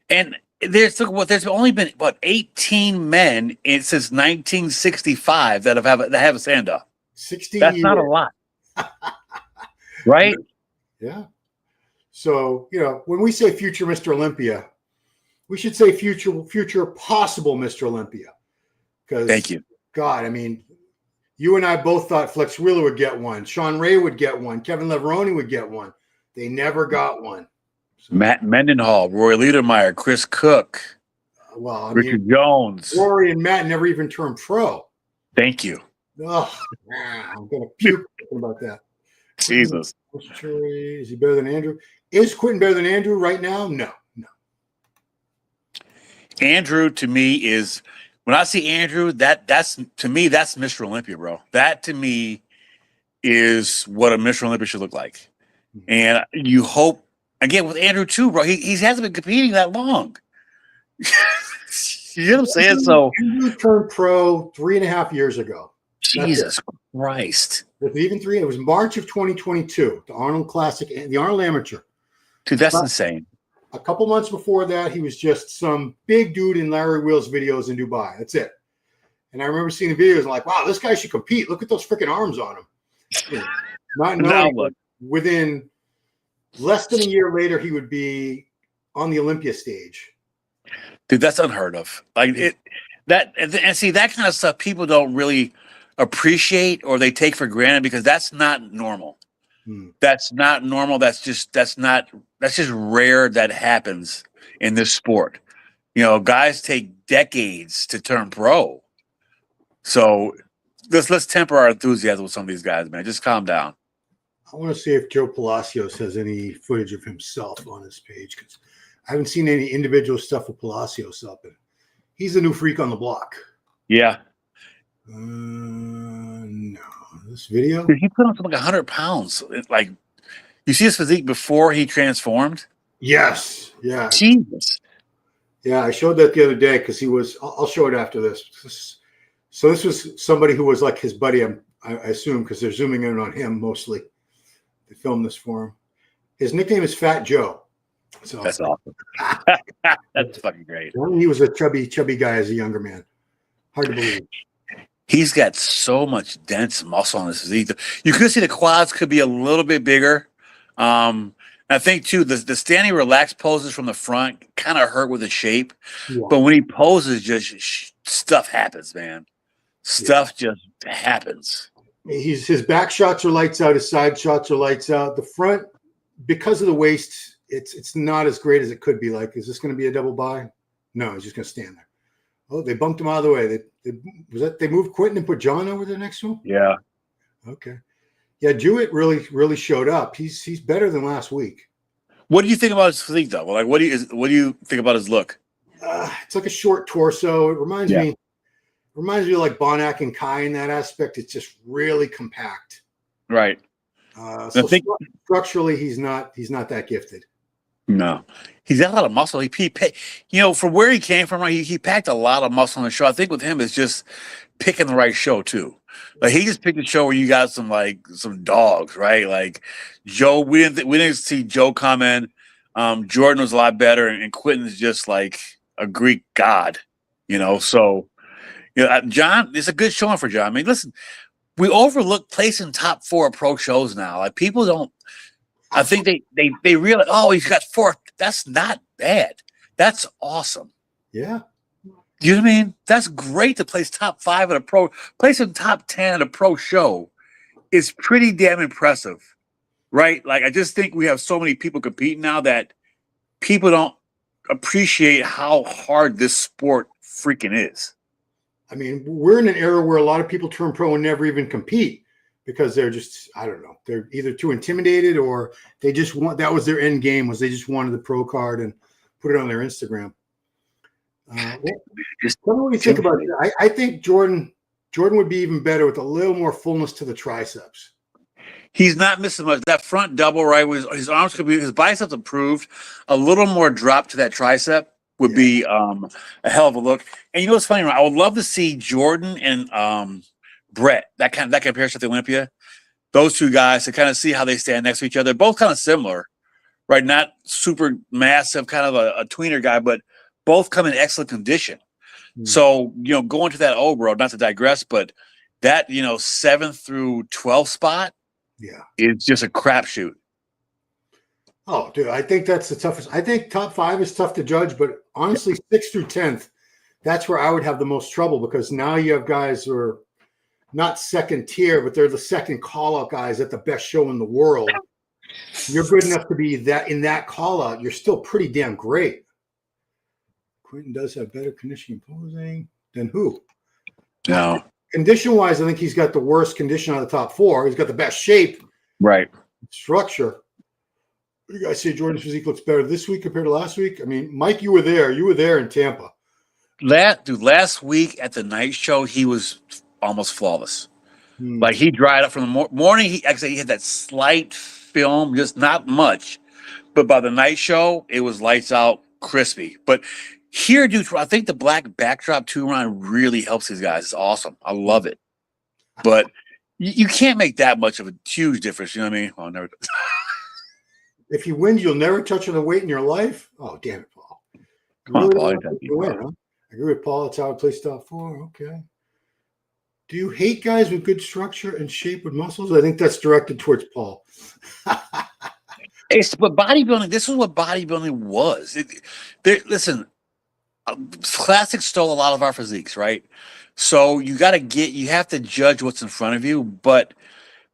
And there's only been 18 men since 1965 that have a stand-up. 60 That's years. not a lot, right? Yeah. So when we say future Mr. Olympia, we should say future possible Mr. Olympia. Thank you. God, I mean, you and I both thought Flex Wheeler would get one, Sean Ray would get one, Kevin Leveroni would get one. They never got one. So, Matt Mendenhall, Roy Liedermeyer, Chris Cook, Richard Jones. Rory and Matt never even turned pro. Thank you. Oh, I'm going to puke about that. Jesus. Is he better than Andrew? Is Quentin better than Andrew right now? No. Andrew, to me, is when I see Andrew, that's Mr. Olympia, bro. That to me is what a Mr. Olympia should look like. And you hope, again, with Andrew too, bro, he hasn't been competing that long. You know what I'm saying? So Andrew turned pro 3.5 years ago. Jesus Christ. Was it even 3? It was March of 2022, the Arnold Classic, the Arnold Amateur. Dude, that's insane. A couple months before that, he was just some big dude in Larry Wheels videos in Dubai. That's it. And I remember seeing the videos and like, wow, this guy should compete. Look at those freaking arms on him. Not knowing within less than a year later, he would be on the Olympia stage. Dude, that's unheard of. Like and see, that kind of stuff people don't really appreciate or they take for granted because that's not normal. That's not normal. That's just rare that happens in this sport. Guys take decades to turn pro. So let's temper our enthusiasm with some of these guys, man. Just calm down. I want to see if Joe Palacios has any footage of himself on his page because I haven't seen any individual stuff with Palacios up. And he's a new freak on the block. Yeah. No. This video? Dude, he put on something like 100 pounds. Like, you see his physique before he transformed? Yes. Yeah. Jesus. Yeah, I showed that the other day because he was. I'll show it after this. So this was somebody who was like his buddy. I assume because they're zooming in on him mostly. They filmed this for him. His nickname is Fat Joe. So That's awesome. That's fucking great. He was a chubby guy as a younger man. Hard to believe. He's got so much dense muscle on his physique. You could see the quads could be a little bit bigger. I think too the standing relaxed poses from the front kind of hurt with the shape, but when he poses, just stuff happens, man. Stuff just happens. His back shots are lights out. His side shots are lights out. The front, because of the waist, it's not as great as it could be. Like, is this going to be a double by? No, he's just going to stand there. Oh, they bumped him out of the way. They moved Quint and put John over there next to him? Yeah. Okay. Yeah, Jewett really showed up. He's better than last week. What do you think about his physique, though? Like, what do you think about his look? It's like a short torso. It reminds me of like Bonac and Kai in that aspect. It's just really compact. Right. So I think structurally, he's not that gifted. No, he's got a lot of muscle. From where he came from, he packed a lot of muscle on the show. I think with him, it's just picking the right show too. Like he just picked a show where you got some dogs, right? Like Joe, we didn't see Joe come in. Jordan was a lot better, and Quentin is just like a Greek god, So, John, it's a good showing for John. I mean, listen, we overlook placing top 4 pro shows now. Like people don't. I think they realize, he's got 4. That's not bad. That's awesome. Yeah. You know what I mean? That's great to place top 5 at a pro. Placing top 10 at a pro show is pretty damn impressive, right? Like, I just think we have so many people competing now that people don't appreciate how hard this sport freaking is. I mean, we're in an era where a lot of people turn pro and never even compete because they're just, I don't know, they're either too intimidated or they just that was their end game, was they just wanted the pro card and put it on their Instagram. What do you think about it? I think Jordan would be even better with a little more fullness to the triceps. He's not missing much. That front double, right? His arms could be, his biceps improved. A little more drop to that tricep would be a hell of a look. And you know what's funny? I would love to see Jordan and Brett, that comparison at the Olympia. Those two guys to kind of see how they stand next to each other. Both kind of similar, right? Not super massive, kind of a tweener guy, but both come in excellent condition. Mm-hmm. So, going to that Obro, not to digress, but that, 7th through 12th spot, it's just a crapshoot. Oh, dude, I think that's the toughest. I think top 5 is tough to judge, but honestly, 6th through 10th, that's where I would have the most trouble because now you have guys who are not second tier, but they're the second call-out guys at the best show in the world. You're good enough to be that in that call-out. You're still pretty damn great. Quentin does have better conditioning posing than who? No. Condition-wise, I think he's got the worst condition out of the top 4. He's got the best shape. Right. Structure. What do you guys say? Jordan's physique looks better this week compared to last week? I mean, Mike, you were there. You were there in Tampa. Last week at the night show, he was almost flawless. Like he dried up from the morning. He had that slight film, just not much. But by the night show, it was lights out, crispy. But here, dude, I think the black backdrop 2-round really helps these guys. It's awesome. I love it. But you can't make that much of a huge difference. You know what I mean? Well, never. If you win, you'll never touch on the weight in your life. Oh, damn it, Paul. Come on, Paul. I agree with Paul. That's how I play top 4. Okay. Do you hate guys with good structure and shape with muscles? I think that's directed towards Paul. But bodybuilding, this is what bodybuilding was. Listen, Classic stole a lot of our physiques, right? So you have to judge what's in front of you. But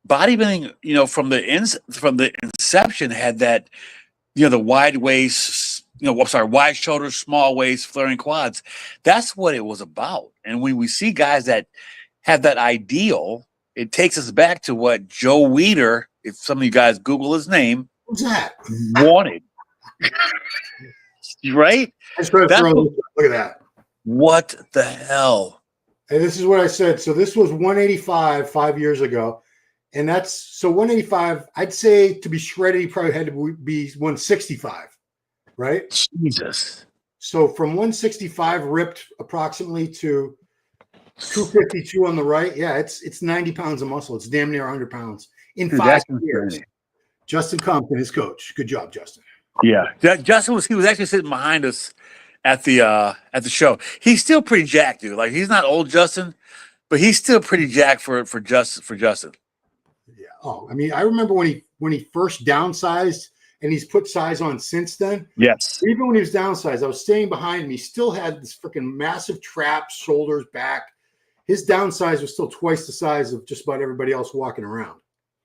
bodybuilding, from the inception had that, the wide waist, wide shoulders, small waist, flaring quads. That's what it was about. And when we see guys that have that ideal, it takes us back to what Joe Weider, if some of you guys Google his name, what's that? Wanted. Right? Look at that. What the hell? And this is what I said. So this was 185 5 years ago. And 185, I'd say to be shredded, he probably had to be 165, right? Jesus. So from 165 ripped approximately to 252 on the right. Yeah, it's 90 pounds of muscle. It's damn near 100 pounds in Dude, 5 that's years. insane. Justin Compton, his coach. Good job, Justin. Yeah, Justin was actually sitting behind us at the show. He's still pretty jacked, dude. Like he's not old Justin, but he's still pretty jacked for Justin. Yeah. Oh, I mean, I remember when he first downsized, and he's put size on since then. Yes. Even when he was downsized, I was staying behind him. He still had this freaking massive traps, shoulders, back. His downsize was still twice the size of just about everybody else walking around.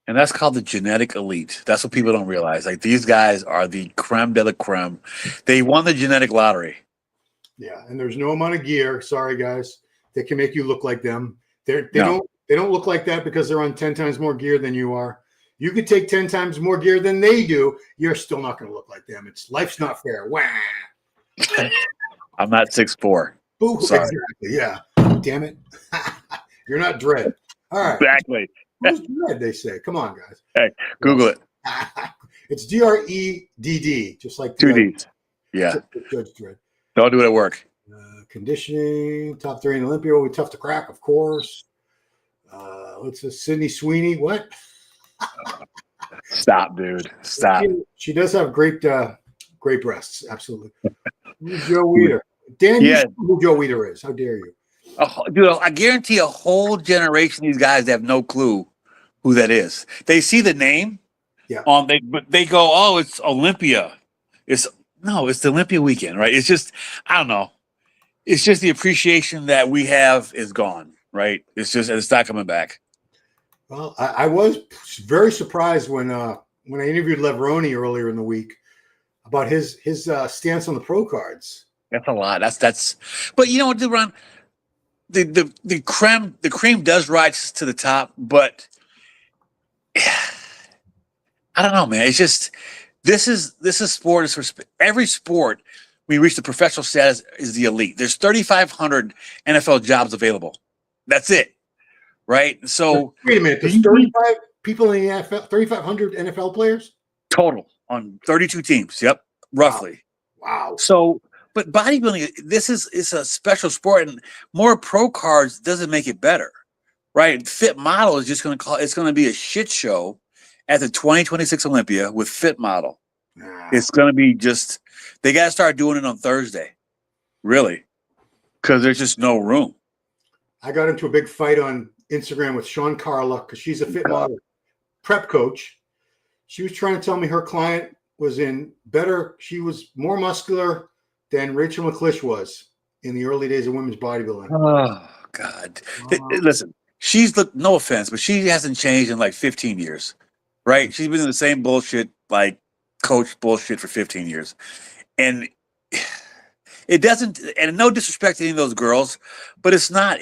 And that's called the genetic elite. That's what people don't realize. Like these guys are the creme de la creme. They won the genetic lottery. Yeah, and there's no amount of gear. Sorry, guys, that can make you look like them. They No. don't look like that because they're on 10 times more gear than you are. You could take 10 times more gear than they do. You're still not going to look like them. Life's not fair. Wah. I'm not 6'4". Ooh, Sorry. exactly. Yeah. Damn it. You're not Dread. All right. Exactly. Who's Dread, they say? Come on, guys. Hey, Google it. It's DREDD, just like Two Ds. Yeah. Judge Dread. Don't do it at work. Conditioning, top 3 in Olympia will be tough to crack, of course. What's this? Sydney Sweeney. What? Stop, dude. Stop. She does have great breasts. Absolutely. Who's Joe Weider? Dan, you know who Joe Weider is. How dare you? Dude, I guarantee a whole generation of these guys have no clue who that is. They see the name. Yeah. But they go, oh, it's Olympia. It's the Olympia weekend, right? It's just, I don't know. It's just the appreciation that we have is gone, right? It's not coming back. Well, I was very surprised when I interviewed Leveroni earlier in the week about his stance on the pro cards. That's a lot. That's. But you know what, Ron? The cream does rise to the top, but I don't know, man. It's just this is sport. Is for every sport. When you reach the professional status, is the elite. There's 3,500 NFL jobs available. That's it, right? So wait a minute. There's 35 people in the NFL. 3,500 NFL players total on 32 teams. Yep, roughly. Wow. So, but bodybuilding, it's a special sport, and more pro cards doesn't make it better, right? Fit Model is just it's going to be a shit show at the 2026 Olympia with Fit Model. It's going to be they got to start doing it on Thursday, really, because there's just no room. I got into a big fight on Instagram with Sean Carla because she's a Fit Model prep coach. She was trying to tell me her client was she was more muscular than Rachel McClish was in the early days of women's bodybuilding. Oh, God. Listen, no offense, but she hasn't changed in like 15 years, right? She's been in the same bullshit, like coach bullshit for 15 years. And it doesn't, and no disrespect to any of those girls, but it's not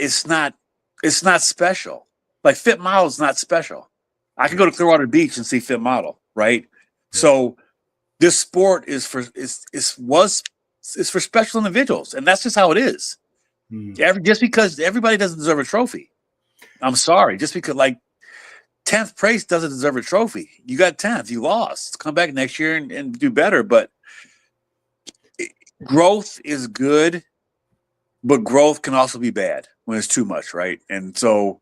special. Like Fit Model is not special. I can go to Clearwater Beach and see Fit Model, right? Yeah. So this sport is for special individuals, and that's just how it is. Just because everybody doesn't deserve a trophy. I'm sorry. Just because 10th place doesn't deserve a trophy. You got 10th. You lost. Come back next year and do better. But growth is good, but growth can also be bad when it's too much, right? And so,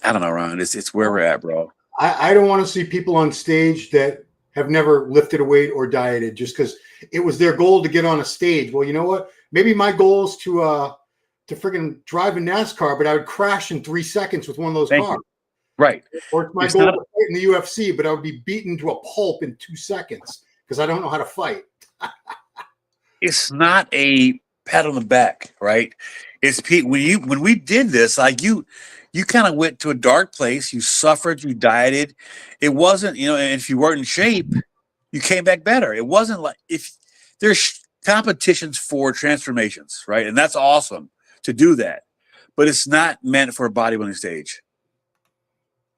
I don't know, Ron. It's where we're at, bro. I don't want to see people on stage that have never lifted a weight or dieted just because it was their goal to get on a stage. Well, you know what? Maybe my goal is to friggin' drive a NASCAR, but I would crash in 3 seconds with one of those cars. Right. Or it's my goal to fight in the UFC, but I would be beaten to a pulp in 2 seconds because I don't know how to fight. It's not a pat on the back, right? It's when we did this, you kind of went to a dark place. You suffered, you dieted. It wasn't, and if you weren't in shape, you came back better. It wasn't like if there's competitions for transformations, right? And that's awesome to do that, but it's not meant for a bodybuilding stage.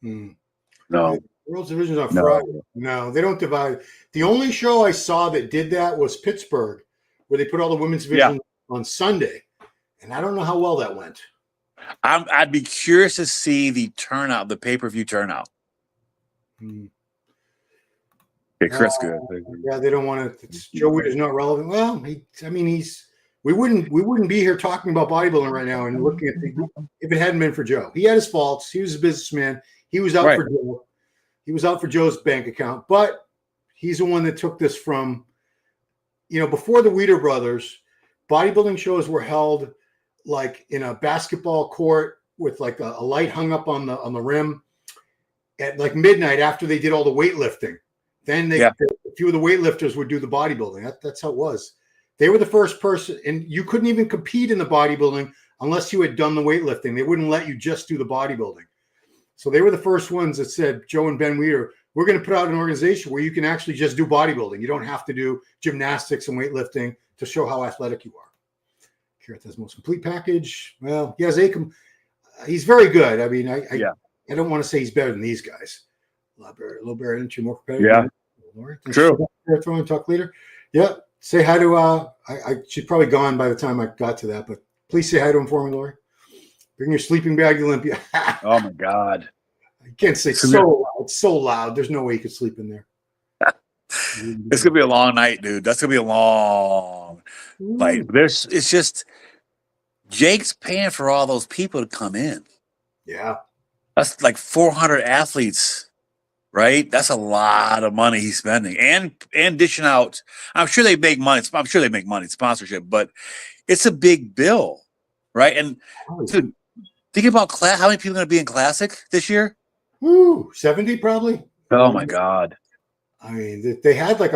No. World's Division's on Friday. No, they don't divide. The only show I saw that did that was Pittsburgh, where they put all the women's division on Sunday. And I don't know how well that went. I'd be curious to see the turnout, the pay-per-view turnout. Yeah, Okay, Chris, good. Yeah, they don't want to. Joe Weider's not relevant. Well, we wouldn't be here talking about bodybuilding right now and looking at if it hadn't been for Joe. He had his faults. He was a businessman. He was out for Joe. He was out for Joe's bank account, but he's the one that took this from, before the Weider brothers, bodybuilding shows were held like in a basketball court with like a light hung up on the rim at like midnight after they did all the weightlifting. Then a few of the weightlifters would do the bodybuilding. That's how it was. They were the first person, and you couldn't even compete in the bodybuilding unless you had done the weightlifting. They wouldn't let you just do the bodybuilding. So they were the first ones that said, Joe and Ben Weider, we're going to put out an organization where you can actually just do bodybuilding. You don't have to do gymnastics and weightlifting to show how athletic you are. Carrot has most complete package. Well, he has he's very good. I mean, I don't want to say he's better than these guys. A little better than more competitive. Yeah. Lord, true. Throwing talk leader. Yeah. Say hi to she's probably gone by the time I got to that, but please say hi to him for me, Lori. Bring your sleeping bag to Olympia. Oh my God. I can't say so loud. It's so loud. There's no way you could sleep in there. It's gonna be a long night, dude. That's gonna be a long night. It's just Jake's paying for all those people to come in. Yeah. That's like 400 athletes, right? That's a lot of money he's spending and dishing out. I'm sure they make money. I'm sure they make money, sponsorship, but it's a big bill, right? And dude, think about how many people are going to be in Classic this year? 70 probably. Oh my God. I mean, they had like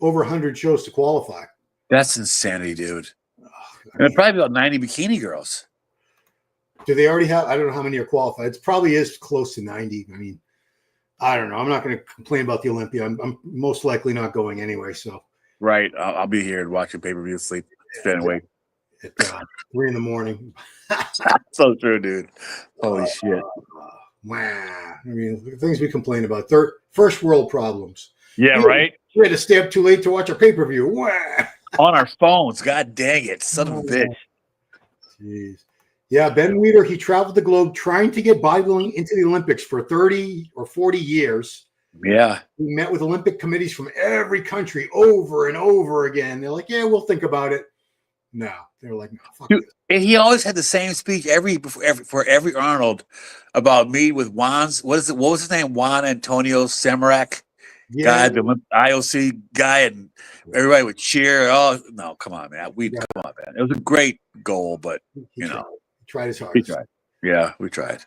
over 100 shows to qualify. That's insanity, dude. And probably about 90 bikini girls. Do they already have? I don't know how many are qualified. It probably is close to 90. I mean, I don't know. I'm not going to complain about the Olympia. I'm most likely not going anyway. So right, I'll be here watching pay-per-view, sleep, staying awake at 3 a.m. So true, dude. Holy shit! Wow. I mean, the things we complain about. First world problems. Yeah, right. We had to stay up too late to watch our pay-per-view. Wow. On our phones. God dang it, son of a bitch. Jeez. Yeah, Ben Weider, he traveled the globe trying to get bodybuilding into the Olympics for 30 or 40 years. Yeah. He met with Olympic committees from every country over and over again. They're like, yeah, we'll think about it. No. They're like, no, fuck Dude, this. and he always had the same speech for every Arnold about meeting with Juan's. What was his name? Juan Antonio Samarak guy, the IOC guy, and everybody would cheer. Oh no, come on, man. Come on, man. It was a great goal, but He tried his hardest. He tried. Yeah, we tried.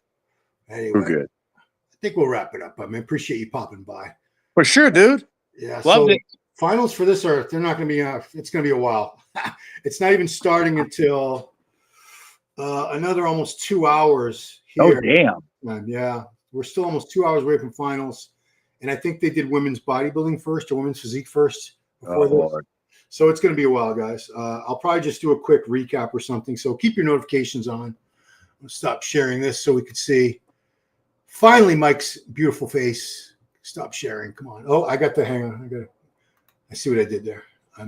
Anyway, we're good. I think we'll wrap it up. I mean, appreciate you popping by. For sure, dude. Yeah. Loved it. Finals for this they're not going to be, it's going to be a while. It's not even starting until another almost 2 hours here. Oh, damn. Yeah. We're still almost 2 hours away from finals. And I think they did women's bodybuilding first or women's physique first before this. Lord. So it's going to be a while, guys. I'll probably just do a quick recap or something. So keep your notifications on. I'll stop sharing this so we could see. Finally, Mike's beautiful face. Stop sharing. Come on. Oh, I got the hang on. I see what I did there. I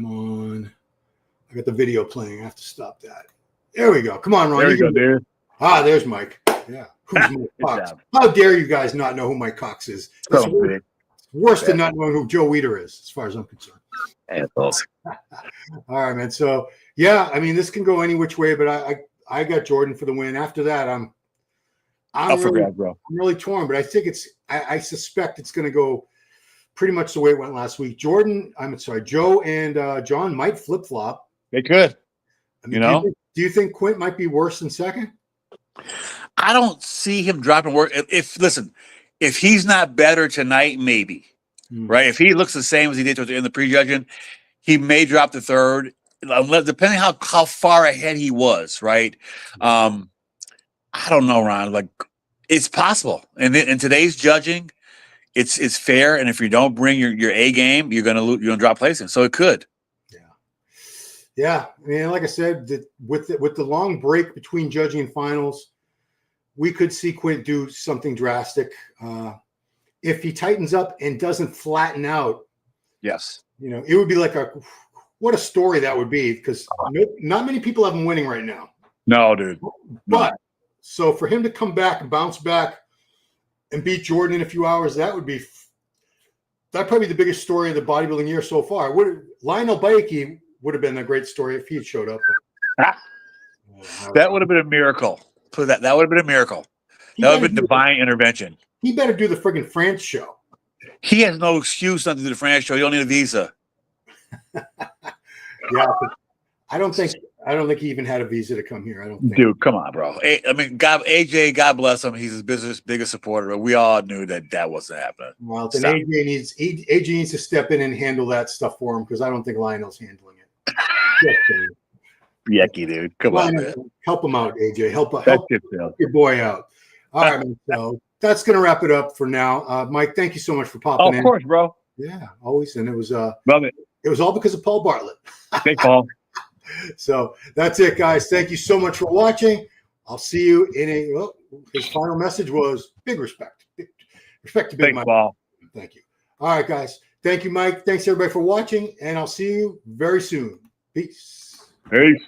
got the video playing. I have to stop that. There we go. Come on, Ron. There you go, dude. There's Mike. Yeah. Who's Mike Cox? How dare you guys not know who Mike Cox is? It's worse than not knowing who Joe Weider is, as far as I'm concerned. All right, man. So yeah, I mean, this can go any which way, but I got Jordan for the win. After that, I'm really torn, but I think I suspect it's going to go pretty much the way it went last week. Joe and John might flip flop. They could. I mean, do you think Quint might be worse than second? I don't see him dropping work. If he's not better tonight, maybe. Right? If he looks the same as he did in the prejudging, he may drop to third, depending how far ahead he was. Right? I don't know, Ron. Like, it's possible. And in today's judging, it's fair. And if you don't bring your A game, you're gonna drop placing. So it could. Yeah. I mean, like I said, with the long break between judging and finals, we could see Quint do something drastic. If he tightens up and doesn't flatten out, yes, it would be like what a story that would be, because not many people have him winning right now. No, dude. But so for him to come back and bounce back and beat Jordan in a few hours, that would be That'd probably be the biggest story of the bodybuilding year so far. Lionel Baiki would have been a great story if he had showed up. That would have been a miracle. That would have been a miracle. That would have been divine intervention. He better do the friggin' France show. He has no excuse not to do the France show. You don't need a visa. Yeah, I don't think he even had a visa to come here. I don't think. Dude, come on, bro. I mean, AJ, God bless him. He's his biggest supporter. But we all knew that wasn't happening. Well, then AJ needs to step in and handle that stuff for him because I don't think Lionel's handling it. Yucky, dude. Come on, man. Help him out, AJ. Help your boy out. All right, man. So that's gonna wrap it up for now. Mike, thank you so much for popping in. Of course, bro. Yeah, always. And it was love it. It was all because of Paul Bartlett. Thanks, Paul. So that's it, guys. Thank you so much for watching. I'll see you in his final message was big respect. Respect to Big Mike. Paul. Thank you. All right, guys. Thank you, Mike. Thanks, everybody, for watching. And I'll see you very soon. Peace. Peace.